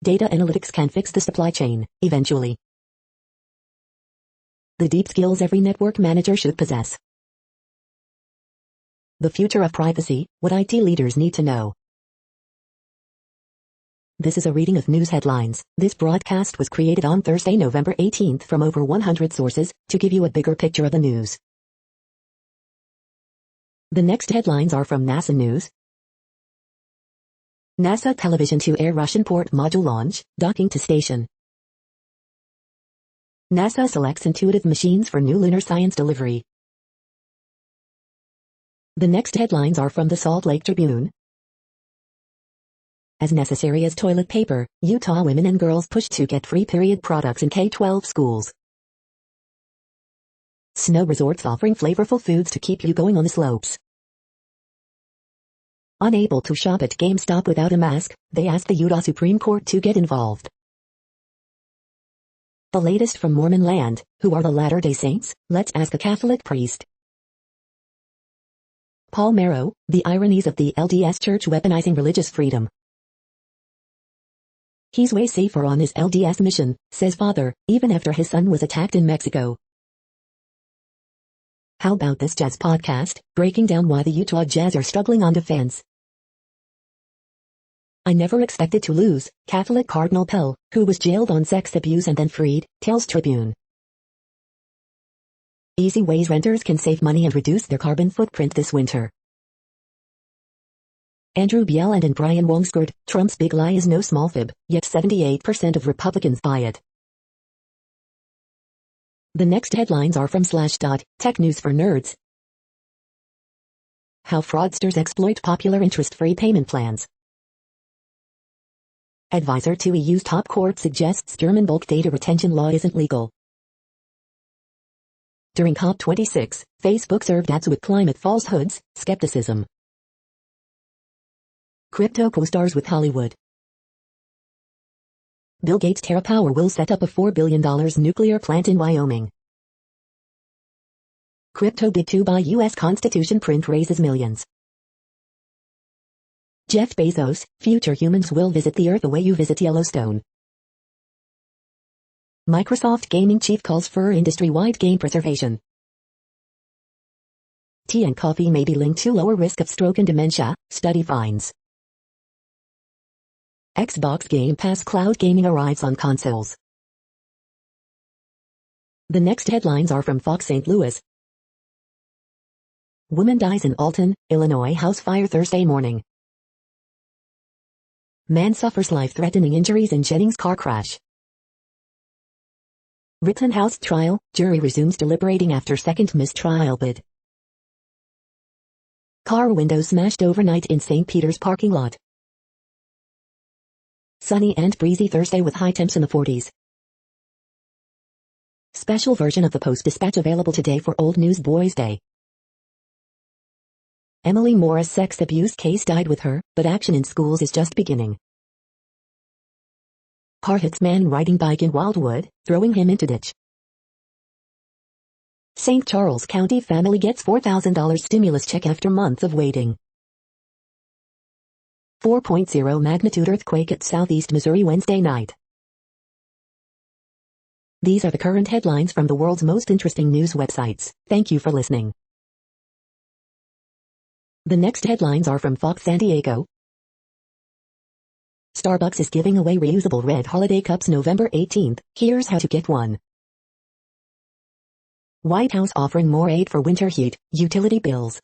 S1: Data analytics can fix the supply chain, eventually. The deep skills every network manager should possess. The future of privacy, what IT leaders need to know. This is a reading of news headlines. This broadcast was created on Thursday, November 18th from over 100 sources, to give you a bigger picture of the news. The next headlines are from NASA News. NASA television to air Russian port module launch, docking to station. NASA selects intuitive machines for new lunar science delivery. The next headlines are from the Salt Lake Tribune. As necessary as toilet paper, Utah women and girls push to get free period products in K-12 schools. Snow resorts offering flavorful foods to keep you going on the slopes. Unable to shop at GameStop without a mask, they asked the Utah Supreme Court to get involved. The latest from Mormon land, who are the Latter-day Saints? Let's ask a Catholic priest. Paul Marrow, the ironies of the LDS Church weaponizing religious freedom. He's way safer on his LDS mission, says father, even after his son was attacked in Mexico. How about this Jazz podcast, breaking down why the Utah Jazz are struggling on defense? I never expected to lose, Catholic Cardinal Pell, who was jailed on sex abuse and then freed, tells Tribune. Easy ways renters can save money and reduce their carbon footprint this winter. Andrew Bieland and Brian Wong scored, Trump's big lie is no small fib, yet 78% of Republicans buy it. The next headlines are from Slashdot, Tech News for Nerds. How fraudsters exploit popular interest-free payment plans. Advisor to EU's top court suggests German bulk data retention law isn't legal. During COP26, Facebook served ads with climate falsehoods, skepticism. Crypto co-stars with Hollywood. Bill Gates TerraPower will set up a $4 billion nuclear plant in Wyoming. Crypto bid to buy U.S. Constitution print raises millions. Jeff Bezos, future humans will visit the Earth the way you visit Yellowstone. Microsoft gaming chief calls for industry-wide game preservation. Tea and coffee may be linked to lower risk of stroke and dementia, study finds. Xbox Game Pass cloud gaming arrives on consoles. The next headlines are from Fox St. Louis. Woman dies in Alton, Illinois house fire Thursday morning. Man suffers life-threatening injuries in Jennings car crash. Rittenhouse trial, jury resumes deliberating after second mistrial bid. Car window smashed overnight in St. Peter's parking lot. Sunny and breezy Thursday with high temps in the 40s. Special version of the Post-Dispatch available today for Old News Boys Day. Emily Morris sex abuse case died with her, but action in schools is just beginning. Car hits man riding bike in Wildwood, throwing him into ditch. St. Charles County family gets $4,000 stimulus check after months of waiting. 4.0 magnitude earthquake at southeast Missouri Wednesday night. These are the current headlines from the world's most interesting news websites. Thank you for listening. The next headlines are from Fox San Diego. Starbucks is giving away reusable red holiday cups November 18th. Here's how to get one. White House offering more aid for winter heat, utility bills.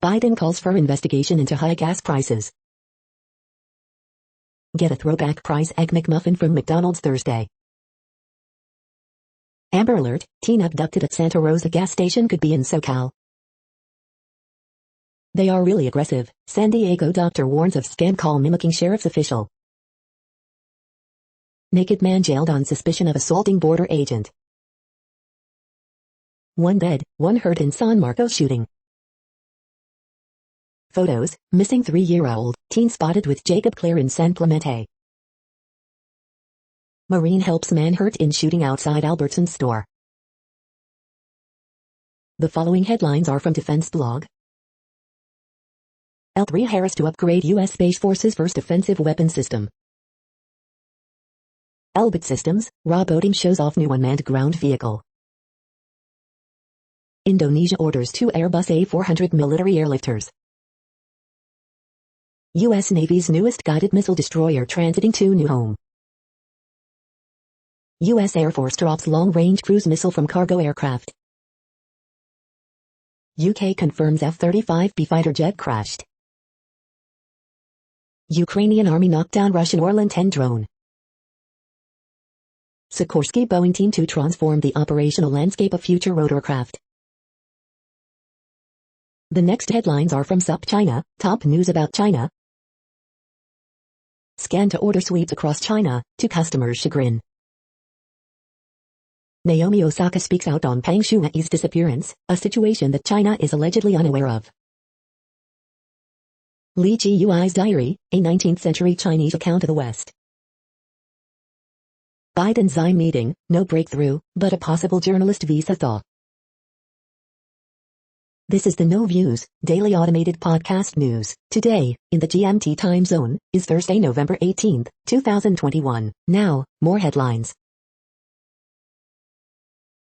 S1: Biden calls for investigation into high gas prices. Get a throwback price Egg McMuffin from McDonald's Thursday. Amber Alert, teen abducted at Santa Rosa gas station could be in SoCal. They are really aggressive, San Diego doctor warns of scam call mimicking sheriff's official. Naked man jailed on suspicion of assaulting border agent. One dead, one hurt in San Marcos shooting. Photos, missing 3-year-old, teen spotted with Jacob Clare in San Clemente. Marine helps man hurt in shooting outside Albertsons store. The following headlines are from Defense Blog. L3 Harris to upgrade U.S. Space Force's first offensive weapon system. Elbit Systems, raw boating shows off new unmanned ground vehicle. Indonesia orders 2 Airbus A400 military airlifters. U.S. Navy's newest guided missile destroyer transiting to new home. U.S. Air Force drops long-range cruise missile from cargo aircraft. UK confirms F-35B fighter jet crashed. Ukrainian army knocked down Russian Orlan-10 drone. Sikorsky Boeing team to transform the operational landscape of future rotorcraft. The next headlines are from SupChina, top news about China. Scan to order sweeps across China, to customers' chagrin. Naomi Osaka speaks out on Peng Shuai's disappearance, a situation that China is allegedly unaware of. Li Jiyui's diary, a 19th-century Chinese account of the West. Biden-Xi meeting, no breakthrough, but a possible journalist visa thaw. This is the No Views, daily automated podcast news. Today, in the GMT time zone, is Thursday, November 18th, 2021. Now, more headlines.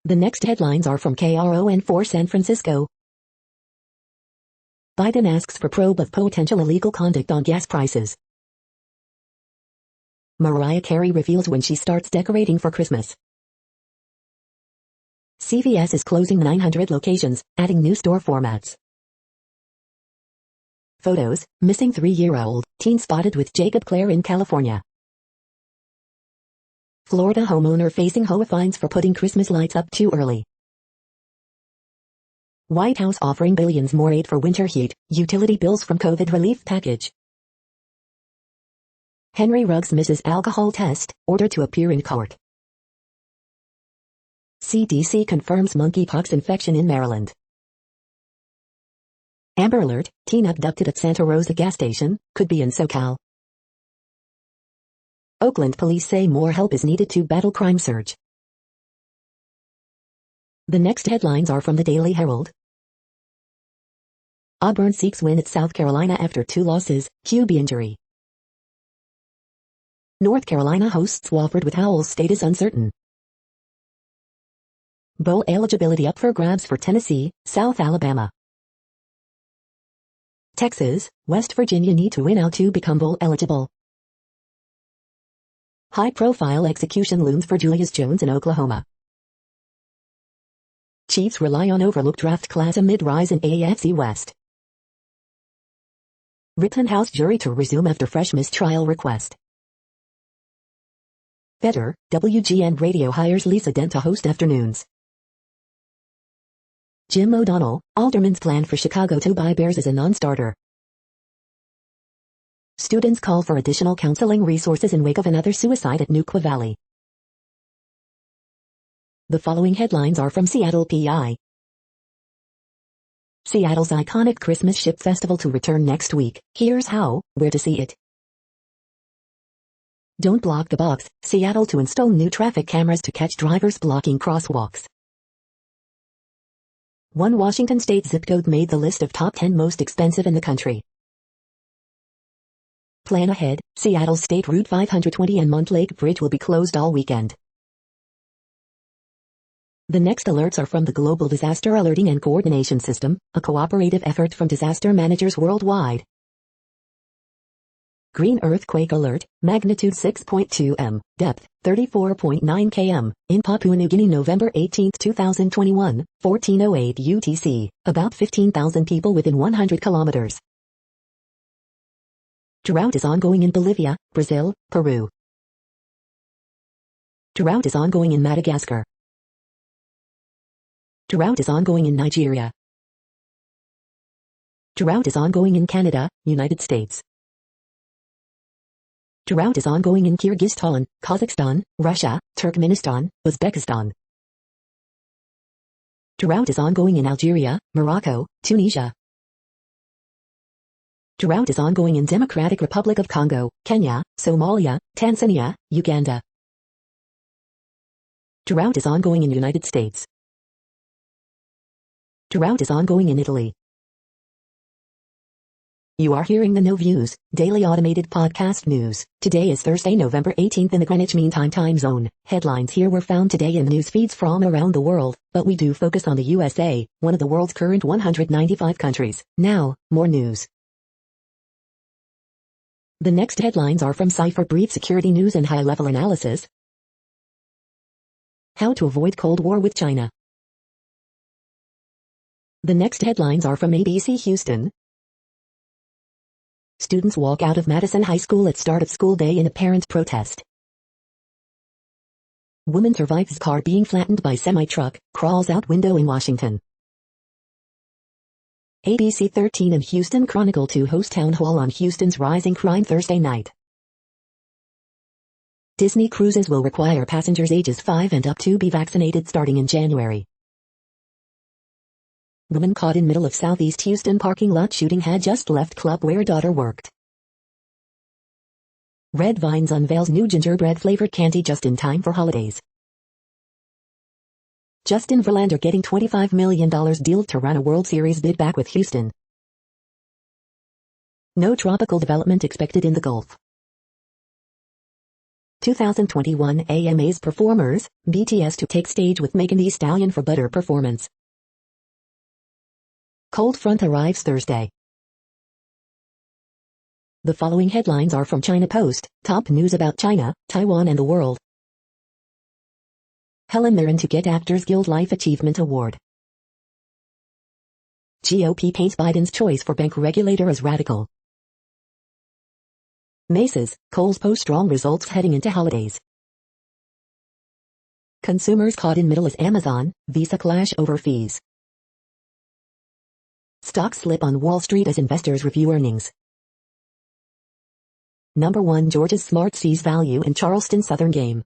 S1: The next headlines are from KRON4 San Francisco. Biden asks for probe of potential illegal conduct on gas prices. Mariah Carey reveals when she starts decorating for Christmas. CVS is closing 900 locations, adding new store formats. Photos, missing 3-year-old, teen spotted with Jacob Clare in California. Florida homeowner facing HOA fines for putting Christmas lights up too early. White House offering billions more aid for winter heat, utility bills from COVID relief package. Henry Ruggs misses alcohol test, ordered to appear in court. CDC confirms monkeypox infection in Maryland. Amber Alert, teen abducted at Santa Rosa gas station, could be in SoCal. Oakland police say more help is needed to battle crime surge. The next headlines are from the Daily Herald. Auburn seeks win at South Carolina after 2 losses, QB injury. North Carolina hosts Wofford with Howell's status uncertain. Bowl eligibility up for grabs for Tennessee, South Alabama. Texas, West Virginia need to win out to become bowl eligible. High-profile execution looms for Julius Jones in Oklahoma. Chiefs rely on overlooked draft class amid rise in AFC West. Rittenhouse jury to resume after fresh mistrial request. Better, WGN Radio hires Lisa Dent to host afternoons. Jim O'Donnell, Alderman's plan for Chicago to buy Bears as a non-starter. Students call for additional counseling resources in wake of another suicide at Neuqua Valley. The following headlines are from Seattle PI. Seattle's iconic Christmas Ship Festival to return next week. Here's how, where to see it. Don't block the box, Seattle to install new traffic cameras to catch drivers blocking crosswalks. One Washington state zip code made the list of top 10 most expensive in the country. Plan ahead, Seattle State Route 520 and Montlake Bridge will be closed all weekend. The next alerts are from the Global Disaster Alerting and Coordination System, a cooperative effort from disaster managers worldwide. Green earthquake alert, magnitude 6.2 m, depth 34.9 km, in Papua New Guinea, November 18, 2021, 14:08 UTC, about 15,000 people within 100 kilometers. Drought is ongoing in Bolivia, Brazil, Peru. Drought is ongoing in Madagascar. Drought is ongoing in Nigeria. Drought is ongoing in Canada, United States. Drought is ongoing in Kyrgyzstan, Kazakhstan, Russia, Turkmenistan, Uzbekistan. Drought is ongoing in Algeria, Morocco, Tunisia. Drought is ongoing in Democratic Republic of Congo, Kenya, Somalia, Tanzania, Uganda. Drought is ongoing in United States. Drought is ongoing in Italy. You are hearing the No Views, daily automated podcast news. Today is Thursday, November 18th in the Greenwich Mean Time zone. Headlines here were found today in news feeds from around the world, but we do focus on the USA, one of the world's current 195 countries. Now, more news. The next headlines are from Cypher Brief Security News and High-Level Analysis. How to avoid Cold War with China. The next headlines are from ABC Houston. Students walk out of Madison High School at start of school day in apparent protest. Woman survives car being flattened by semi-truck, crawls out window in Washington. ABC 13 and Houston Chronicle to host town hall on Houston's rising crime Thursday night. Disney cruises will require passengers ages 5 and up to be vaccinated starting in January. Woman caught in middle of Southeast Houston parking lot shooting had just left club where daughter worked. Red Vines unveils new gingerbread flavored candy just in time for holidays. Justin Verlander getting $25 million deal to run a World Series bid back with Houston. No tropical development expected in the Gulf. 2021 AMA's performers, BTS to take stage with Megan Thee Stallion for Butter performance. Cold front arrives Thursday. The following headlines are from China Post, top news about China, Taiwan and the world. Helen Mirren to get Actors Guild Life Achievement Award. GOP paints Biden's choice for bank regulator as radical. Macy's, Kohl's post strong results heading into holidays. Consumers caught in middle as Amazon, Visa clash over fees. Stocks slip on Wall Street as investors review earnings. Number 1 Georgia's Smart sees value in Charleston Southern game.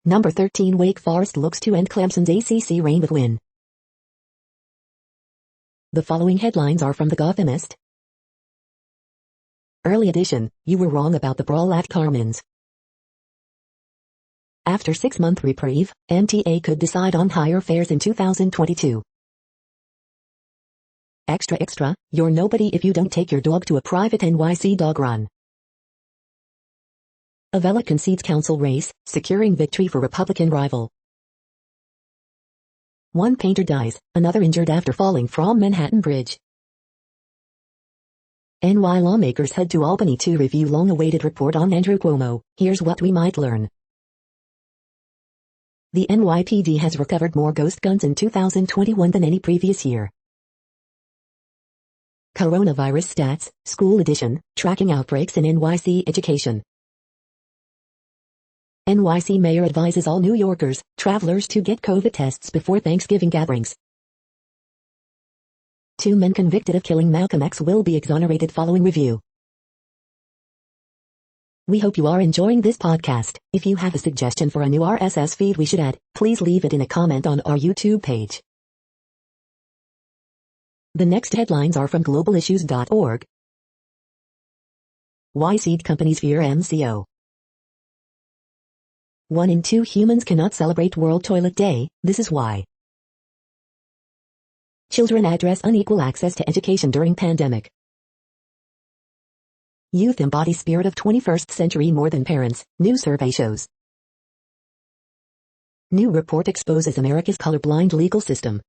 S1: Number 13 Wake Forest looks to end Clemson's ACC reign with win. The following headlines are from The Gothamist. Early edition, you were wrong about the brawl at Carmen's. After 6-month reprieve, MTA could decide on higher fares in 2022. Extra, you're nobody if you don't take your dog to a private NYC dog run. Avella concedes council race, securing victory for Republican rival. One painter dies, another injured after falling from Manhattan Bridge. NY lawmakers head to Albany to review long-awaited report on Andrew Cuomo. Here's what we might learn. The NYPD has recovered more ghost guns in 2021 than any previous year. Coronavirus stats, school edition, tracking outbreaks in NYC education. NYC mayor advises all New Yorkers, travelers to get COVID tests before Thanksgiving gatherings. 2 men convicted of killing Malcolm X will be exonerated following review. We hope you are enjoying this podcast. If you have a suggestion for a new RSS feed we should add, please leave it in a comment on our YouTube page. The next headlines are from globalissues.org. Why seed companies fear MCO. 1 in 2 humans cannot celebrate World Toilet Day, this is why. Children address unequal access to education during pandemic. Youth embody spirit of 21st century more than parents, new survey shows. New report exposes America's colorblind legal system.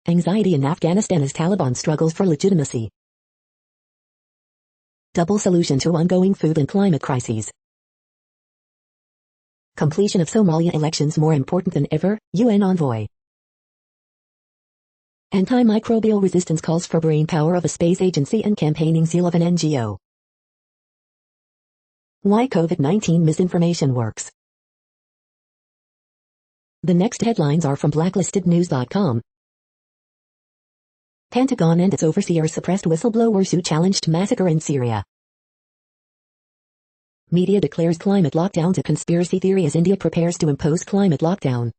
S1: Anxiety in Afghanistan as Taliban struggles for legitimacy. Double solution to ongoing food and climate crises. Completion of Somalia elections more important than ever, UN envoy. Antimicrobial resistance calls for brain power of a space agency and campaigning zeal of an NGO. Why COVID-19 misinformation works. The next headlines are from blacklistednews.com. Pentagon and its overseer suppressed whistleblowers who challenged massacre in Syria. Media declares climate lockdown to conspiracy theory as India prepares to impose climate lockdown.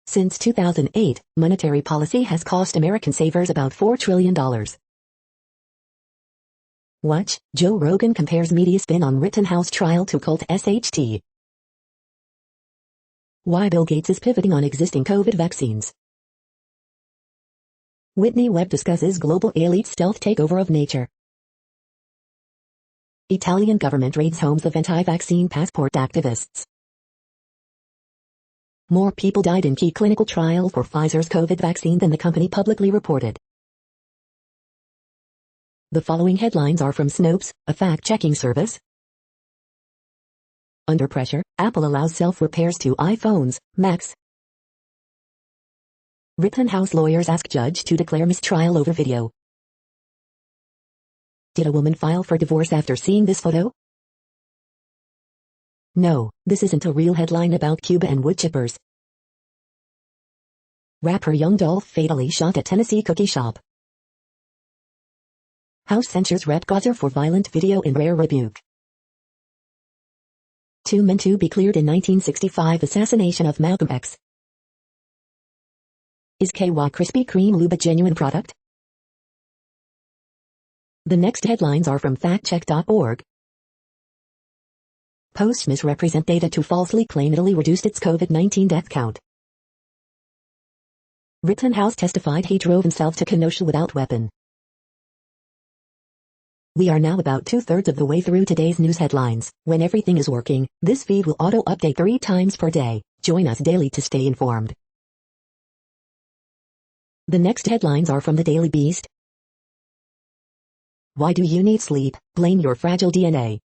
S1: Since 2008, monetary policy has cost American savers about $4 trillion. Watch, Joe Rogan compares media spin on Rittenhouse trial to cult SHT. Why Bill Gates is pivoting on existing COVID vaccines. Whitney Webb discusses global elite stealth takeover of nature. Italian government raids homes of anti-vaccine passport activists. More people died in key clinical trial for Pfizer's COVID vaccine than the company publicly reported. The following headlines are from Snopes, a fact-checking service. Under pressure, Apple allows self-repairs to iPhones, Macs. Rittenhouse lawyers ask judge to declare mistrial over video. Did a woman file for divorce after seeing this photo? No, this isn't a real headline about Cuba and wood chippers. Rapper Young Dolph fatally shot at Tennessee cookie shop. House censures Rhett Gosser for violent video in rare rebuke. 2 men to be cleared in 1965 assassination of Malcolm X. Is KY Krispy Kreme lube a genuine product? The next headlines are from factcheck.org. Posts misrepresent data to falsely claim Italy reduced its COVID-19 death count. Rittenhouse testified he drove himself to Kenosha without weapon. We are now about 2/3 of the way through today's news headlines. When everything is working, this feed will auto-update 3 times per day. Join us daily to stay informed. The next headlines are from the Daily Beast. Why do you need sleep? Blame your fragile DNA.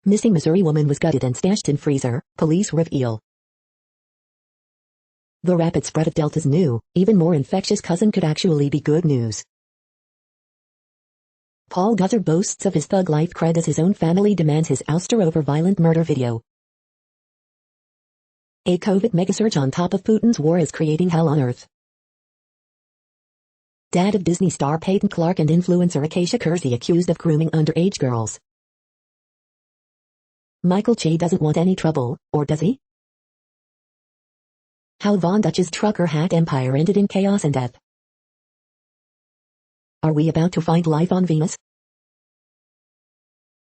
S1: Missing Missouri woman was gutted and stashed in freezer, police reveal. The rapid spread of Delta's new, even more infectious cousin could actually be good news. Paul Gosser boasts of his thug life cred as his own family demands his ouster over violent murder video. A COVID megasurge on top of Putin's war is creating hell on earth. Dad of Disney star Peyton Clark and influencer Acacia Kersey accused of grooming underage girls. Michael Che doesn't want any trouble, or does he? How Von Dutch's trucker hat empire ended in chaos and death. Are we about to find life on Venus?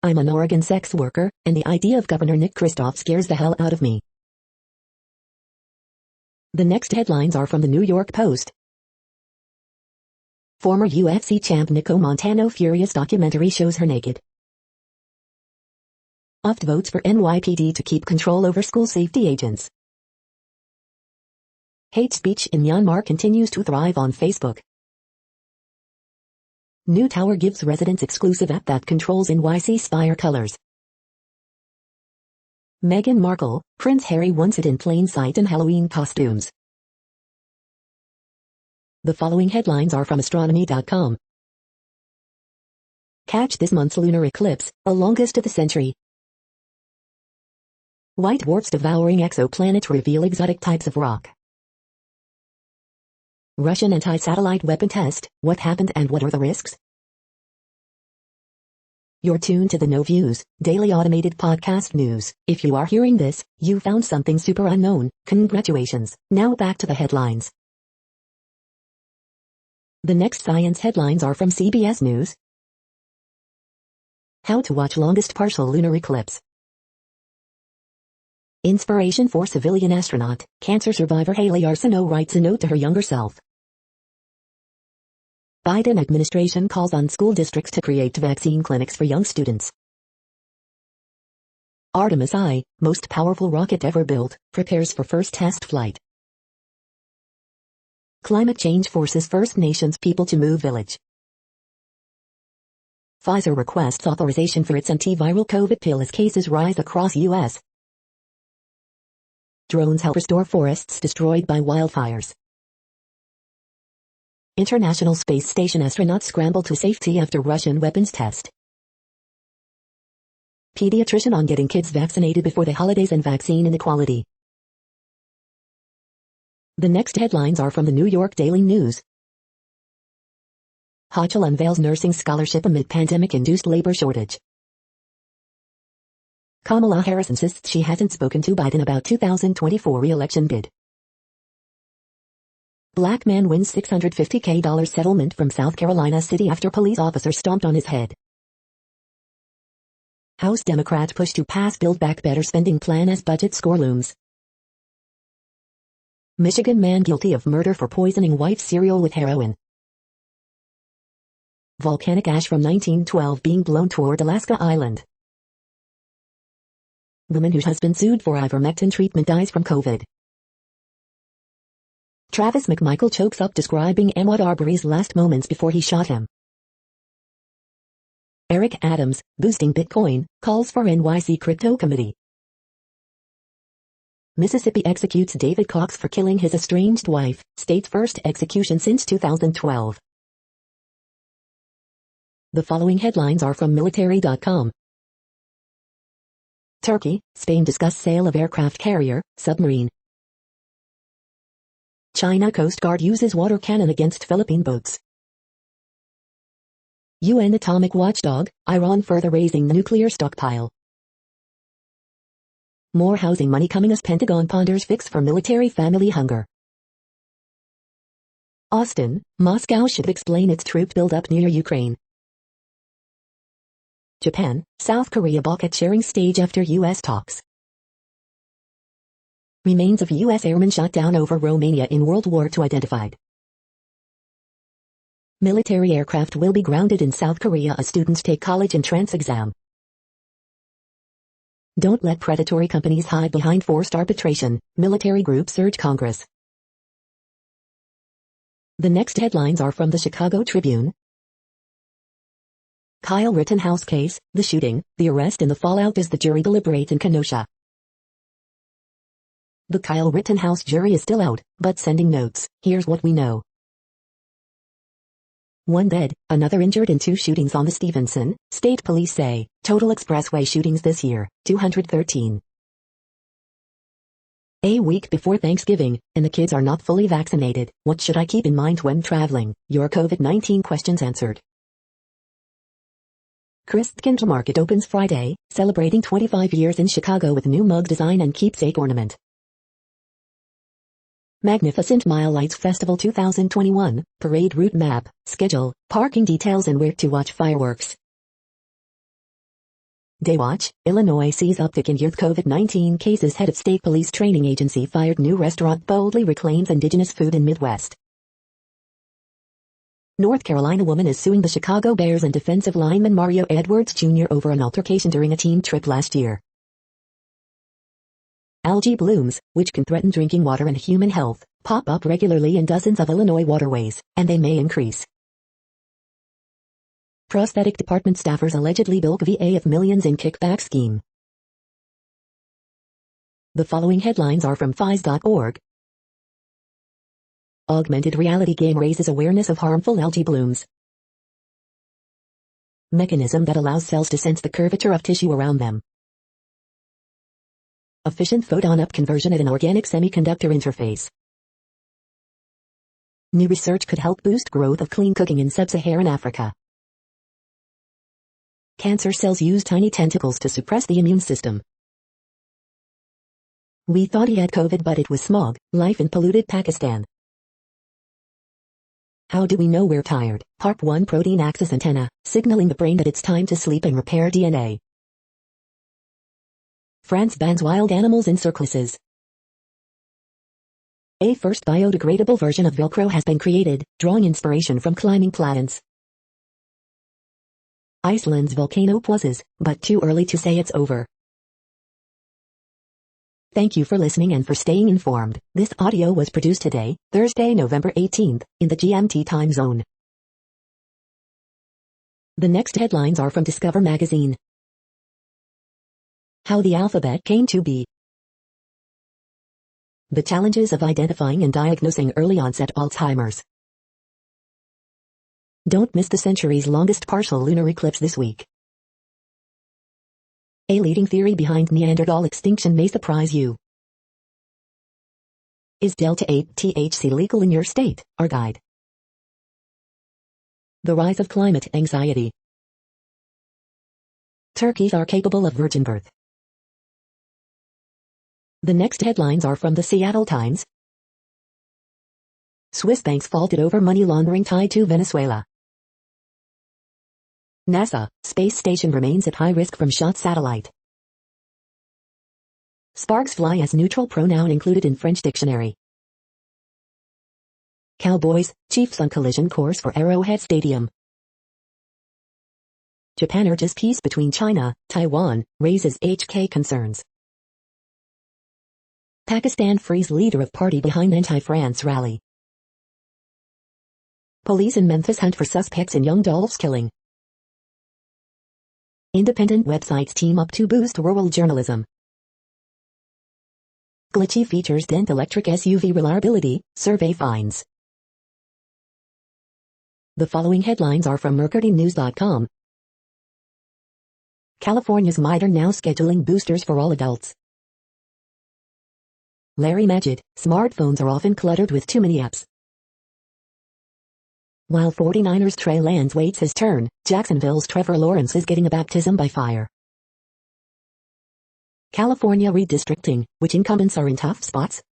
S1: I'm an Oregon sex worker, and the idea of Governor Nick Kristof scares the hell out of me. The next headlines are from the New York Post. Former UFC champ Nico Montano furious documentary shows her naked. Oft votes for NYPD to keep control over school safety agents. Hate speech in Myanmar continues to thrive on Facebook. New tower gives residents exclusive app that controls NYC Spire colors. Meghan Markle, Prince Harry once hid in plain sight in Halloween costumes. The following headlines are from astronomy.com. Catch this month's lunar eclipse, the longest of the century. White dwarfs devouring exoplanet reveal exotic types of rock. Russian anti-satellite weapon test, what happened and what are the risks? You're tuned to the No Views, daily automated podcast news. If you are hearing this, you found something super unknown. Congratulations. Now back to the headlines. The next science headlines are from CBS News. How to watch longest partial lunar eclipse. Inspiration for civilian astronaut, cancer survivor Haley Arsenault writes a note to her younger self. Biden administration calls on school districts to create vaccine clinics for young students. Artemis I, most powerful rocket ever built, prepares for first test flight. Climate change forces First Nations people to move village. Pfizer requests authorization for its antiviral COVID pill as cases rise across U.S. Drones help restore forests destroyed by wildfires. International Space Station astronauts scramble to safety after Russian weapons test. Pediatrician on getting kids vaccinated before the holidays and vaccine inequality. The next headlines are from the New York Daily News. Hochul unveils nursing scholarship amid pandemic-induced labor shortage. Kamala Harris insists she hasn't spoken to Biden about 2024 re-election bid. Black man wins $650K settlement from South Carolina city after police officer stomped on his head. House Democrats push to pass Build Back Better spending plan as budget score looms. Michigan man guilty of murder for poisoning wife's cereal with heroin. Volcanic ash from 1912 being blown toward Alaska Island. Woman whose husband sued for ivermectin treatment dies from COVID. Travis McMichael chokes up describing Ahmaud Arbery's last moments before he shot him. Eric Adams, boosting Bitcoin, calls for NYC crypto committee. Mississippi executes David Cox for killing his estranged wife, state's first execution since 2012. The following headlines are from military.com. Turkey, Spain discuss sale of aircraft carrier, submarine. China Coast Guard uses water cannon against Philippine boats. UN atomic watchdog, Iran further raising the nuclear stockpile. More housing money coming as Pentagon ponders fix for military family hunger. Austin, Moscow should explain its troop buildup near Ukraine. Japan, South Korea balk at sharing stage after U.S. talks. Remains of U.S. airmen shot down over Romania in World War II identified. Military aircraft will be grounded in South Korea as students take college entrance exam. Don't let predatory companies hide behind forced arbitration, military groups urge Congress. The next headlines are from the Chicago Tribune. Kyle Rittenhouse case, the shooting, the arrest and the fallout as the jury deliberates in Kenosha. The Kyle Rittenhouse jury is still out, but sending notes. Here's what we know. 1 dead, another injured in 2 shootings on the Stevenson, state police say. Total expressway shootings this year, 213. A week before Thanksgiving, and the kids are not fully vaccinated. What should I keep in mind when traveling? Your COVID-19 questions answered. Christkindl Market opens Friday, celebrating 25 years in Chicago with new mug design and keepsake ornament. Magnificent Mile Lights Festival 2021, parade route map, schedule, parking details and where to watch fireworks. Daywatch, Illinois sees uptick in youth COVID-19 cases. Head of state police training agency fired. New restaurant boldly reclaims indigenous food in Midwest. North Carolina woman is suing the Chicago Bears and defensive lineman Mario Edwards Jr. over an altercation during a team trip last year. Algae blooms, which can threaten drinking water and human health, pop up regularly in dozens of Illinois waterways, and they may increase. Prosthetic department staffers allegedly bilk VA of millions in kickback scheme. The following headlines are from FIS.org. Augmented reality game raises awareness of harmful algae blooms. Mechanism that allows cells to sense the curvature of tissue around them. Efficient photon-up conversion at an organic semiconductor interface. New research could help boost growth of clean cooking in sub-Saharan Africa. Cancer cells use tiny tentacles to suppress the immune system. We thought he had COVID but it was smog, life in polluted Pakistan. How do we know we're tired? HARP1 protein axis antenna, signaling the brain that it's time to sleep and repair DNA. France bans wild animals in circuses. A first biodegradable version of Velcro has been created, drawing inspiration from climbing plants. Iceland's volcano pauses, but too early to say it's over. Thank you for listening and for staying informed. This audio was produced today, Thursday, November 18th, in the GMT time zone. The next headlines are from Discover magazine. How the alphabet came to be. The challenges of identifying and diagnosing early onset Alzheimer's. Don't miss the century's longest partial lunar eclipse this week. A leading theory behind Neanderthal extinction may surprise you. Is Delta-8 THC legal in your state? Our guide. The rise of climate anxiety. Turkeys are capable of virgin birth. The next headlines are from the Seattle Times. Swiss banks faulted over money laundering tied to Venezuela. NASA, space station remains at high risk from shot satellite. Sparks fly as neutral pronoun included in French dictionary. Cowboys, Chiefs on collision course for Arrowhead Stadium. Japan urges peace between China, Taiwan, raises HK concerns. Pakistan frees leader of party behind anti-France rally. Police in Memphis hunt for suspects in young Dolph's killing. Independent websites team up to boost rural journalism. Glitchy features dent electric SUV reliability, survey finds. The following headlines are from MercuryNews.com. California's MITRE now scheduling boosters for all adults. Larry Magid, smartphones are often cluttered with too many apps. While 49ers Trey Lance waits his turn, Jacksonville's Trevor Lawrence is getting a baptism by fire. California redistricting, which incumbents are in tough spots.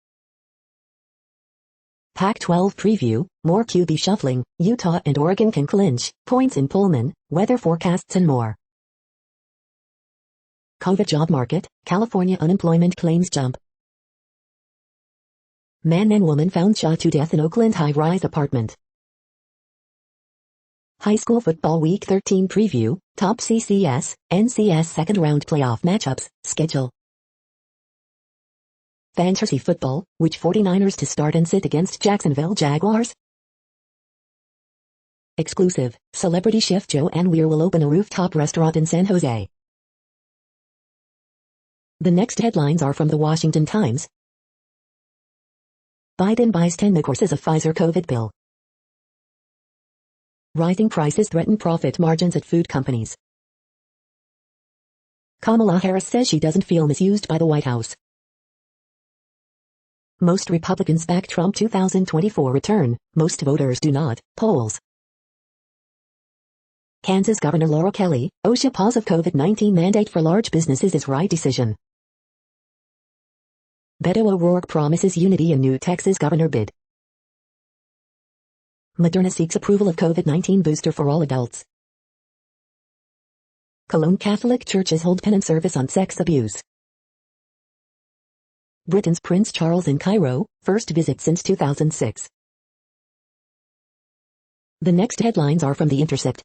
S1: Pac-12 preview, more QB shuffling, Utah and Oregon can clinch, points in Pullman, weather forecasts and more. COVID job market, California unemployment claims jump. Man and woman found shot to death in Oakland high-rise apartment. High school football week 13 preview, top CCS, NCS second round playoff matchups, schedule. Fantasy football, which 49ers to start and sit against Jacksonville Jaguars? Exclusive, celebrity chef Joanne Weir will open a rooftop restaurant in San Jose. The next headlines are from the Washington Times. Biden buys 10 courses of Pfizer COVID pill. Rising prices threaten profit margins at food companies. Kamala Harris says she doesn't feel misused by the White House. Most Republicans back Trump 2024 return, most voters do not, polls. Kansas Governor Laura Kelly, OSHA pause of COVID-19 mandate for large businesses is right decision. Beto O'Rourke promises unity in new Texas governor bid. Moderna seeks approval of COVID-19 booster for all adults. Cologne Catholic churches hold penance service on sex abuse. Britain's Prince Charles in Cairo, first visit since 2006. The next headlines are from The Intercept.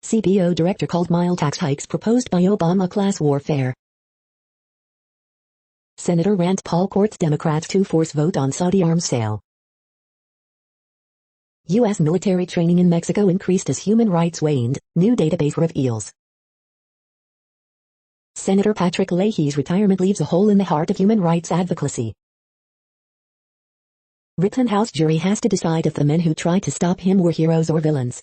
S1: CBO director called mild tax hikes proposed by Obama class warfare. Senator Rand Paul courts Democrats to force vote on Saudi arms sale. U.S. military training in Mexico increased as human rights waned, new database reveals. Senator Patrick Leahy's retirement leaves a hole in the heart of human rights advocacy. Rittenhouse jury has to decide if the men who tried to stop him were heroes or villains.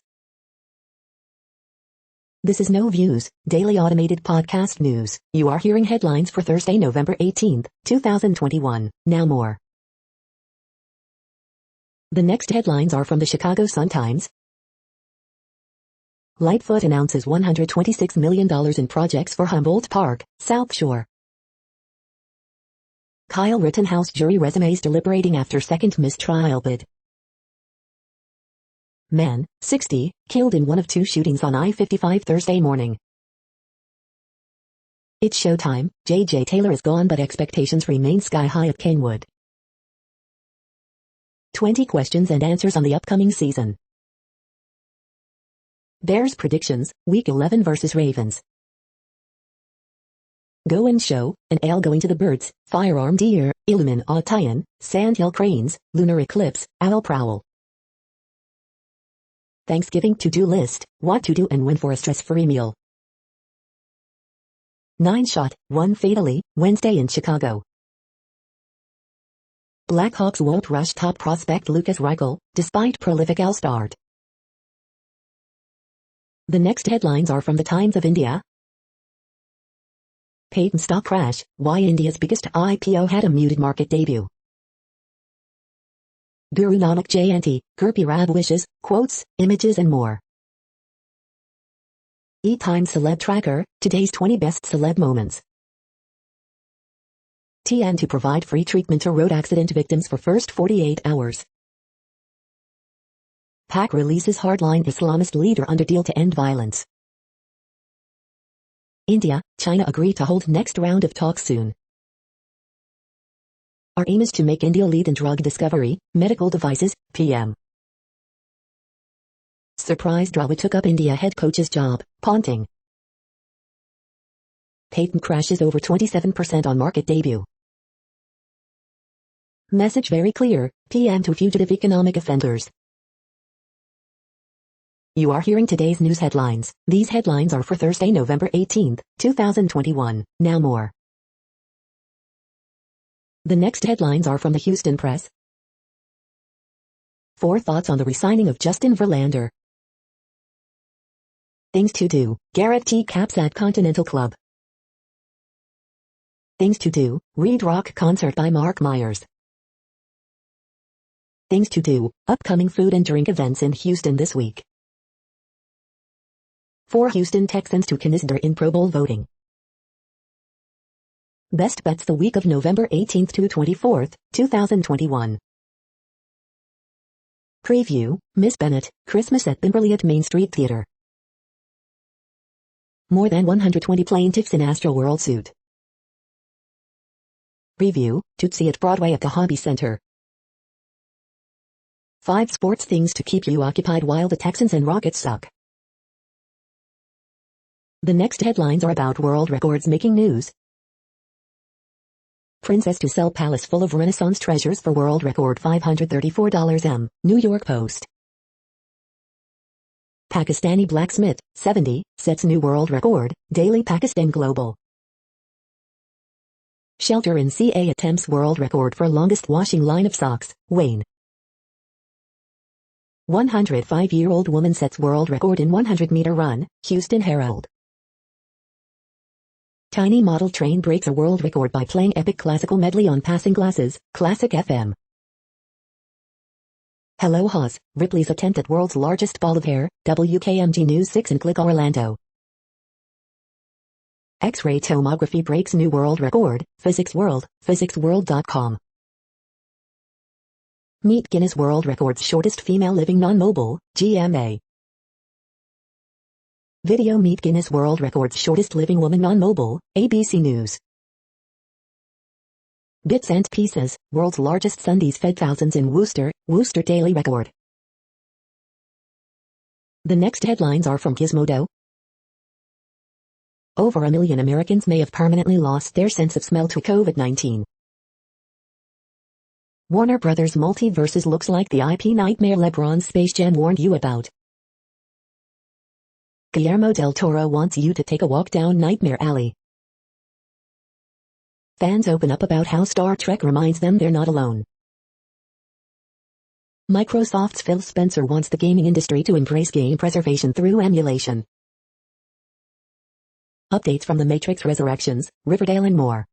S1: This is No Views, daily automated podcast news. You are hearing headlines for Thursday, November 18th, 2021. Now more. The next headlines are from the Chicago Sun-Times. Lightfoot announces $126 million in projects for Humboldt Park, South Shore. Kyle Rittenhouse jury resumes deliberating after second mistrial bid. Man, 60, killed in one of two shootings on I-55 Thursday morning. It's showtime, J.J. Taylor is gone but expectations remain sky high at Kenwood. 20 questions and answers on the upcoming season. Bears predictions, Week 11 vs. Ravens. Go and show, an ale going to the birds, firearm deer, Illumin sandhill cranes, lunar eclipse, owl prowl. Thanksgiving to-do list, what to do and when for a stress-free meal. 9 shot, 1 fatally, Wednesday in Chicago. Blackhawks won't rush top prospect Lucas Reichel, despite prolific start. The next headlines are from the Times of India. Patent stock crash, why India's biggest IPO had a muted market debut. Guru Nanak Jayanti, Gurpi Rab wishes, quotes, images and more. E-Time Celeb Tracker, today's 20 best celeb moments. TN to provide free treatment to road accident victims for first 48 hours. PAC releases hardline Islamist leader under deal to end violence. India, China agree to hold next round of talks soon. Our aim is to make India lead in drug discovery, medical devices, PM. Surprise Dravid took up India head coach's job, Ponting. Patent crashes over 27% on market debut. Message very clear, PM to fugitive economic offenders. You are hearing today's news headlines. These headlines are for Thursday, November 18, 2021. Now more. The next headlines are from the Houston Press. 4 thoughts on the resigning of Justin Verlander. Things to do, Garrett T. caps at Continental Club. Things to do, Reed Rock concert by Mark Myers. Things to do, upcoming food and drink events in Houston this week. 4 Houston Texans to consider in Pro Bowl voting. Best bets the week of November 18th to 24th, 2021. Preview, Miss Bennett, Christmas at Bimberley at Main Street Theater. More than 120 plaintiffs in Astroworld suit. Review, Tootsie at Broadway at the Hobby Center. 5 sports things to keep you occupied while the Texans and Rockets suck. The next headlines are about world records making news. Princess to sell palace full of Renaissance treasures for world record $534 New York Post. Pakistani blacksmith, 70, sets new world record, Daily Pakistan Global. Shelter in CA attempts world record for longest washing line of socks, Wayne. 105-year-old woman sets world record in 100-meter run, Houston Herald. Tiny model train breaks a world record by playing epic classical medley on passing glasses, Classic FM. Hello Haas, Ripley's attempt at world's largest ball of hair, WKMG News 6 and Click Orlando. X-ray tomography breaks new world record, Physics World, physicsworld.com. Meet Guinness World Records shortest female living non-mobile, GMA. Video Meet Guinness World Records shortest living woman non-mobile, ABC News. Bits and Pieces, world's largest Sundays fed thousands in Worcester, Worcester daily record. The next headlines are from Gizmodo. Over 1 million Americans may have permanently lost their sense of smell to COVID-19. Warner Brothers Multiverses looks like the IP nightmare LeBron's Space Jam warned you about. Guillermo del Toro wants you to take a walk down Nightmare Alley. Fans open up about how Star Trek reminds them they're not alone. Microsoft's Phil Spencer wants the gaming industry to embrace game preservation through emulation. Updates from The Matrix Resurrections, Riverdale and more.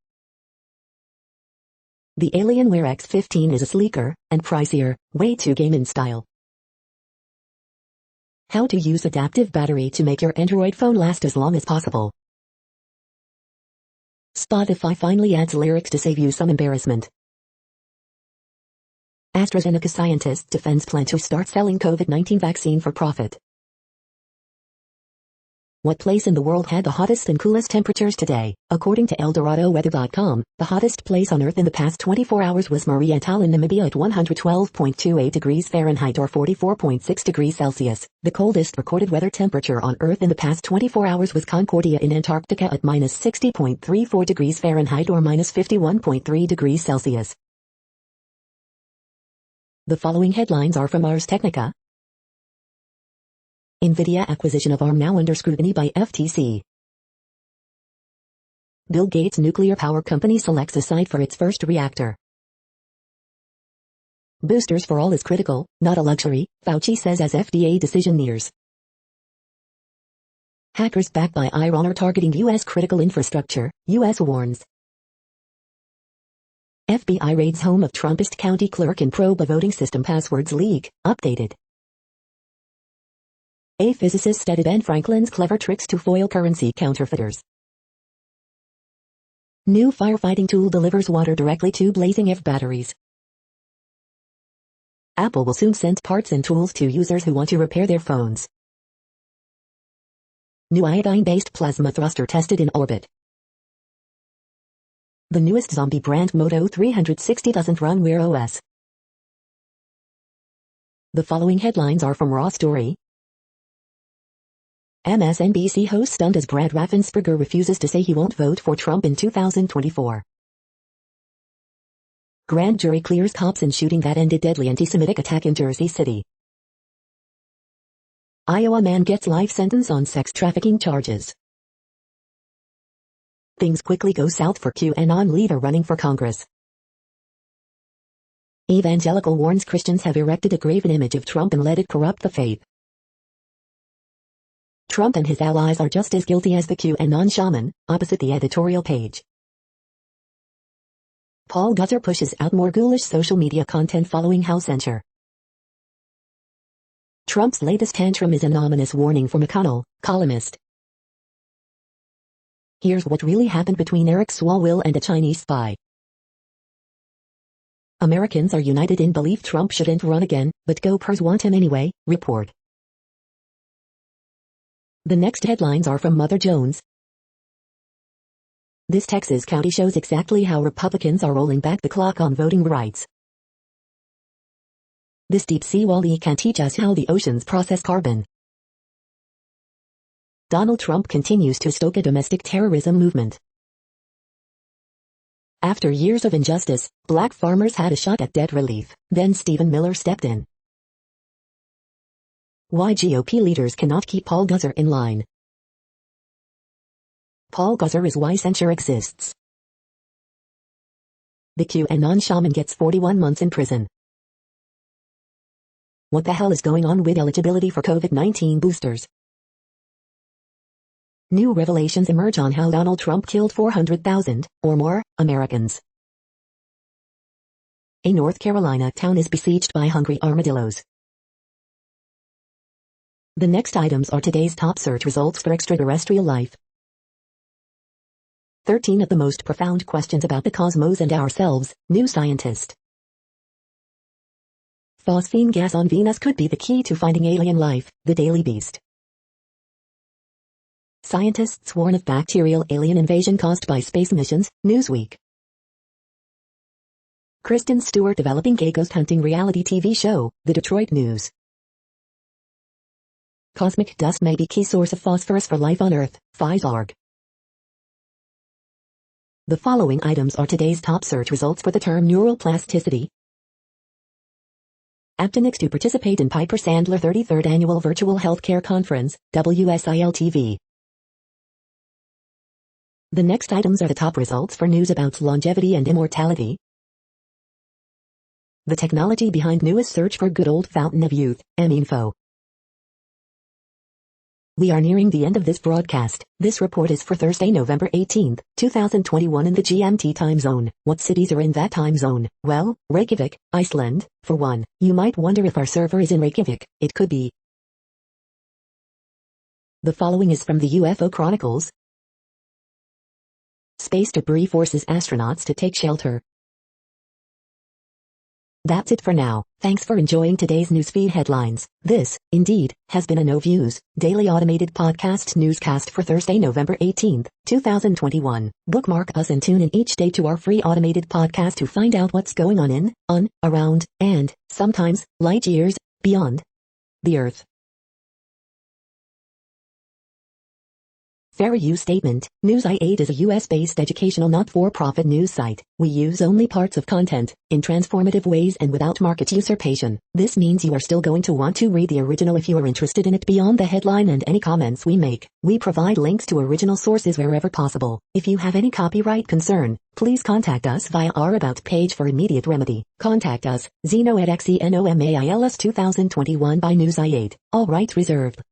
S1: The Alienware X15 is a sleeker and pricier way to game in style. How to use adaptive battery to make your Android phone last as long as possible. Spotify finally adds lyrics to save you some embarrassment. AstraZeneca scientists defends plan to start selling COVID-19 vaccine for profit. What place in the world had the hottest and coolest temperatures today? According to ElDoradoWeather.com, the hottest place on Earth in the past 24 hours was Mariatal in Namibia at 112.28 degrees Fahrenheit or 44.6 degrees Celsius. The coldest recorded weather temperature on Earth in the past 24 hours was Concordia in Antarctica at minus 60.34 degrees Fahrenheit or minus 51.3 degrees Celsius. The following headlines are from Ars Technica. NVIDIA acquisition of ARM now under scrutiny by FTC. Bill Gates' nuclear power company selects a site for its first reactor. Boosters for all is critical, not a luxury, Fauci says as FDA decision nears. Hackers backed by Iran are targeting U.S. critical infrastructure, U.S. warns. FBI raids home of Trumpist county clerk in probe a voting system passwords leak, updated. A physicist studied Ben Franklin's clever tricks to foil currency counterfeiters. New firefighting tool delivers water directly to blazing F batteries. Apple will soon send parts and tools to users who want to repair their phones. New iodine-based plasma thruster tested in orbit. The newest zombie brand Moto 360 doesn't run Wear OS. The following headlines are from Raw Story. MSNBC host stunned as Brad Raffensperger refuses to say he won't vote for Trump in 2024. Grand jury clears cops in shooting that ended deadly anti-Semitic attack in Jersey City. Iowa man gets life sentence on sex trafficking charges. Things quickly go south for QAnon leader running for Congress. Evangelical warns Christians have erected a graven image of Trump and let it corrupt the faith. Trump and his allies are just as guilty as the QAnon shaman, opposite the editorial page. Paul Guzar pushes out more ghoulish social media content following House censure. Trump's latest tantrum is an ominous warning for McConnell, columnist. Here's what really happened between Eric Swalwell and a Chinese spy. Americans are united in belief Trump shouldn't run again, but GOPers want him anyway, report. The next headlines are from Mother Jones. This Texas county shows exactly how Republicans are rolling back the clock on voting rights. This deep sea wall-e can teach us how the oceans process carbon. Donald Trump continues to stoke a domestic terrorism movement. After years of injustice, black farmers had a shot at debt relief, then Stephen Miller stepped in. Why GOP leaders cannot keep Paul Guzar in line. Paul Guzar is why censure exists. The QAnon shaman gets 41 months in prison. What the hell is going on with eligibility for COVID-19 boosters? New revelations emerge on how Donald Trump killed 400,000, or more, Americans. A North Carolina town is besieged by hungry armadillos. The next items are today's top search results for extraterrestrial life. 13 of the most profound questions about the cosmos and ourselves, new scientist. Phosphine gas on Venus could be the key to finding alien life, the Daily Beast. Scientists warn of bacterial alien invasion caused by space missions, Newsweek. Kristen Stewart developing gay ghost hunting reality TV show, The Detroit News. Cosmic dust may be key source of phosphorus for life on Earth, Pfizer. The following items are today's top search results for the term neural plasticity. Aptenics to participate in Piper Sandler 33rd Annual Virtual Healthcare Conference, WSIL-TV. The next items are the top results for news about longevity and immortality. The technology behind newest search for good old fountain of youth, M-Info. We are nearing the end of this broadcast. This report is for Thursday, November 18, 2021 in the GMT time zone. What cities are in that time zone? Well, Reykjavik, Iceland, for one. You might wonder if our server is in Reykjavik. It could be. The following is from the UFO Chronicles. Space debris forces astronauts to take shelter. That's it for now. Thanks for enjoying today's newsfeed headlines. This, indeed, has been a No Views, daily automated podcast newscast for Thursday, November 18th, 2021. Bookmark us and tune in each day to our free automated podcast to find out what's going on around, and, sometimes, light years, beyond the Earth. Fair use statement. Newsiate is a US-based educational not-for-profit news site. We use only parts of content, in transformative ways and without market usurpation. This means you are still going to want to read the original if you are interested in it beyond the headline and any comments we make. We provide links to original sources wherever possible. If you have any copyright concern, please contact us via our About page for immediate remedy. Contact us, Zeno at XENOMAILS 2021 by Newsiate. All rights reserved.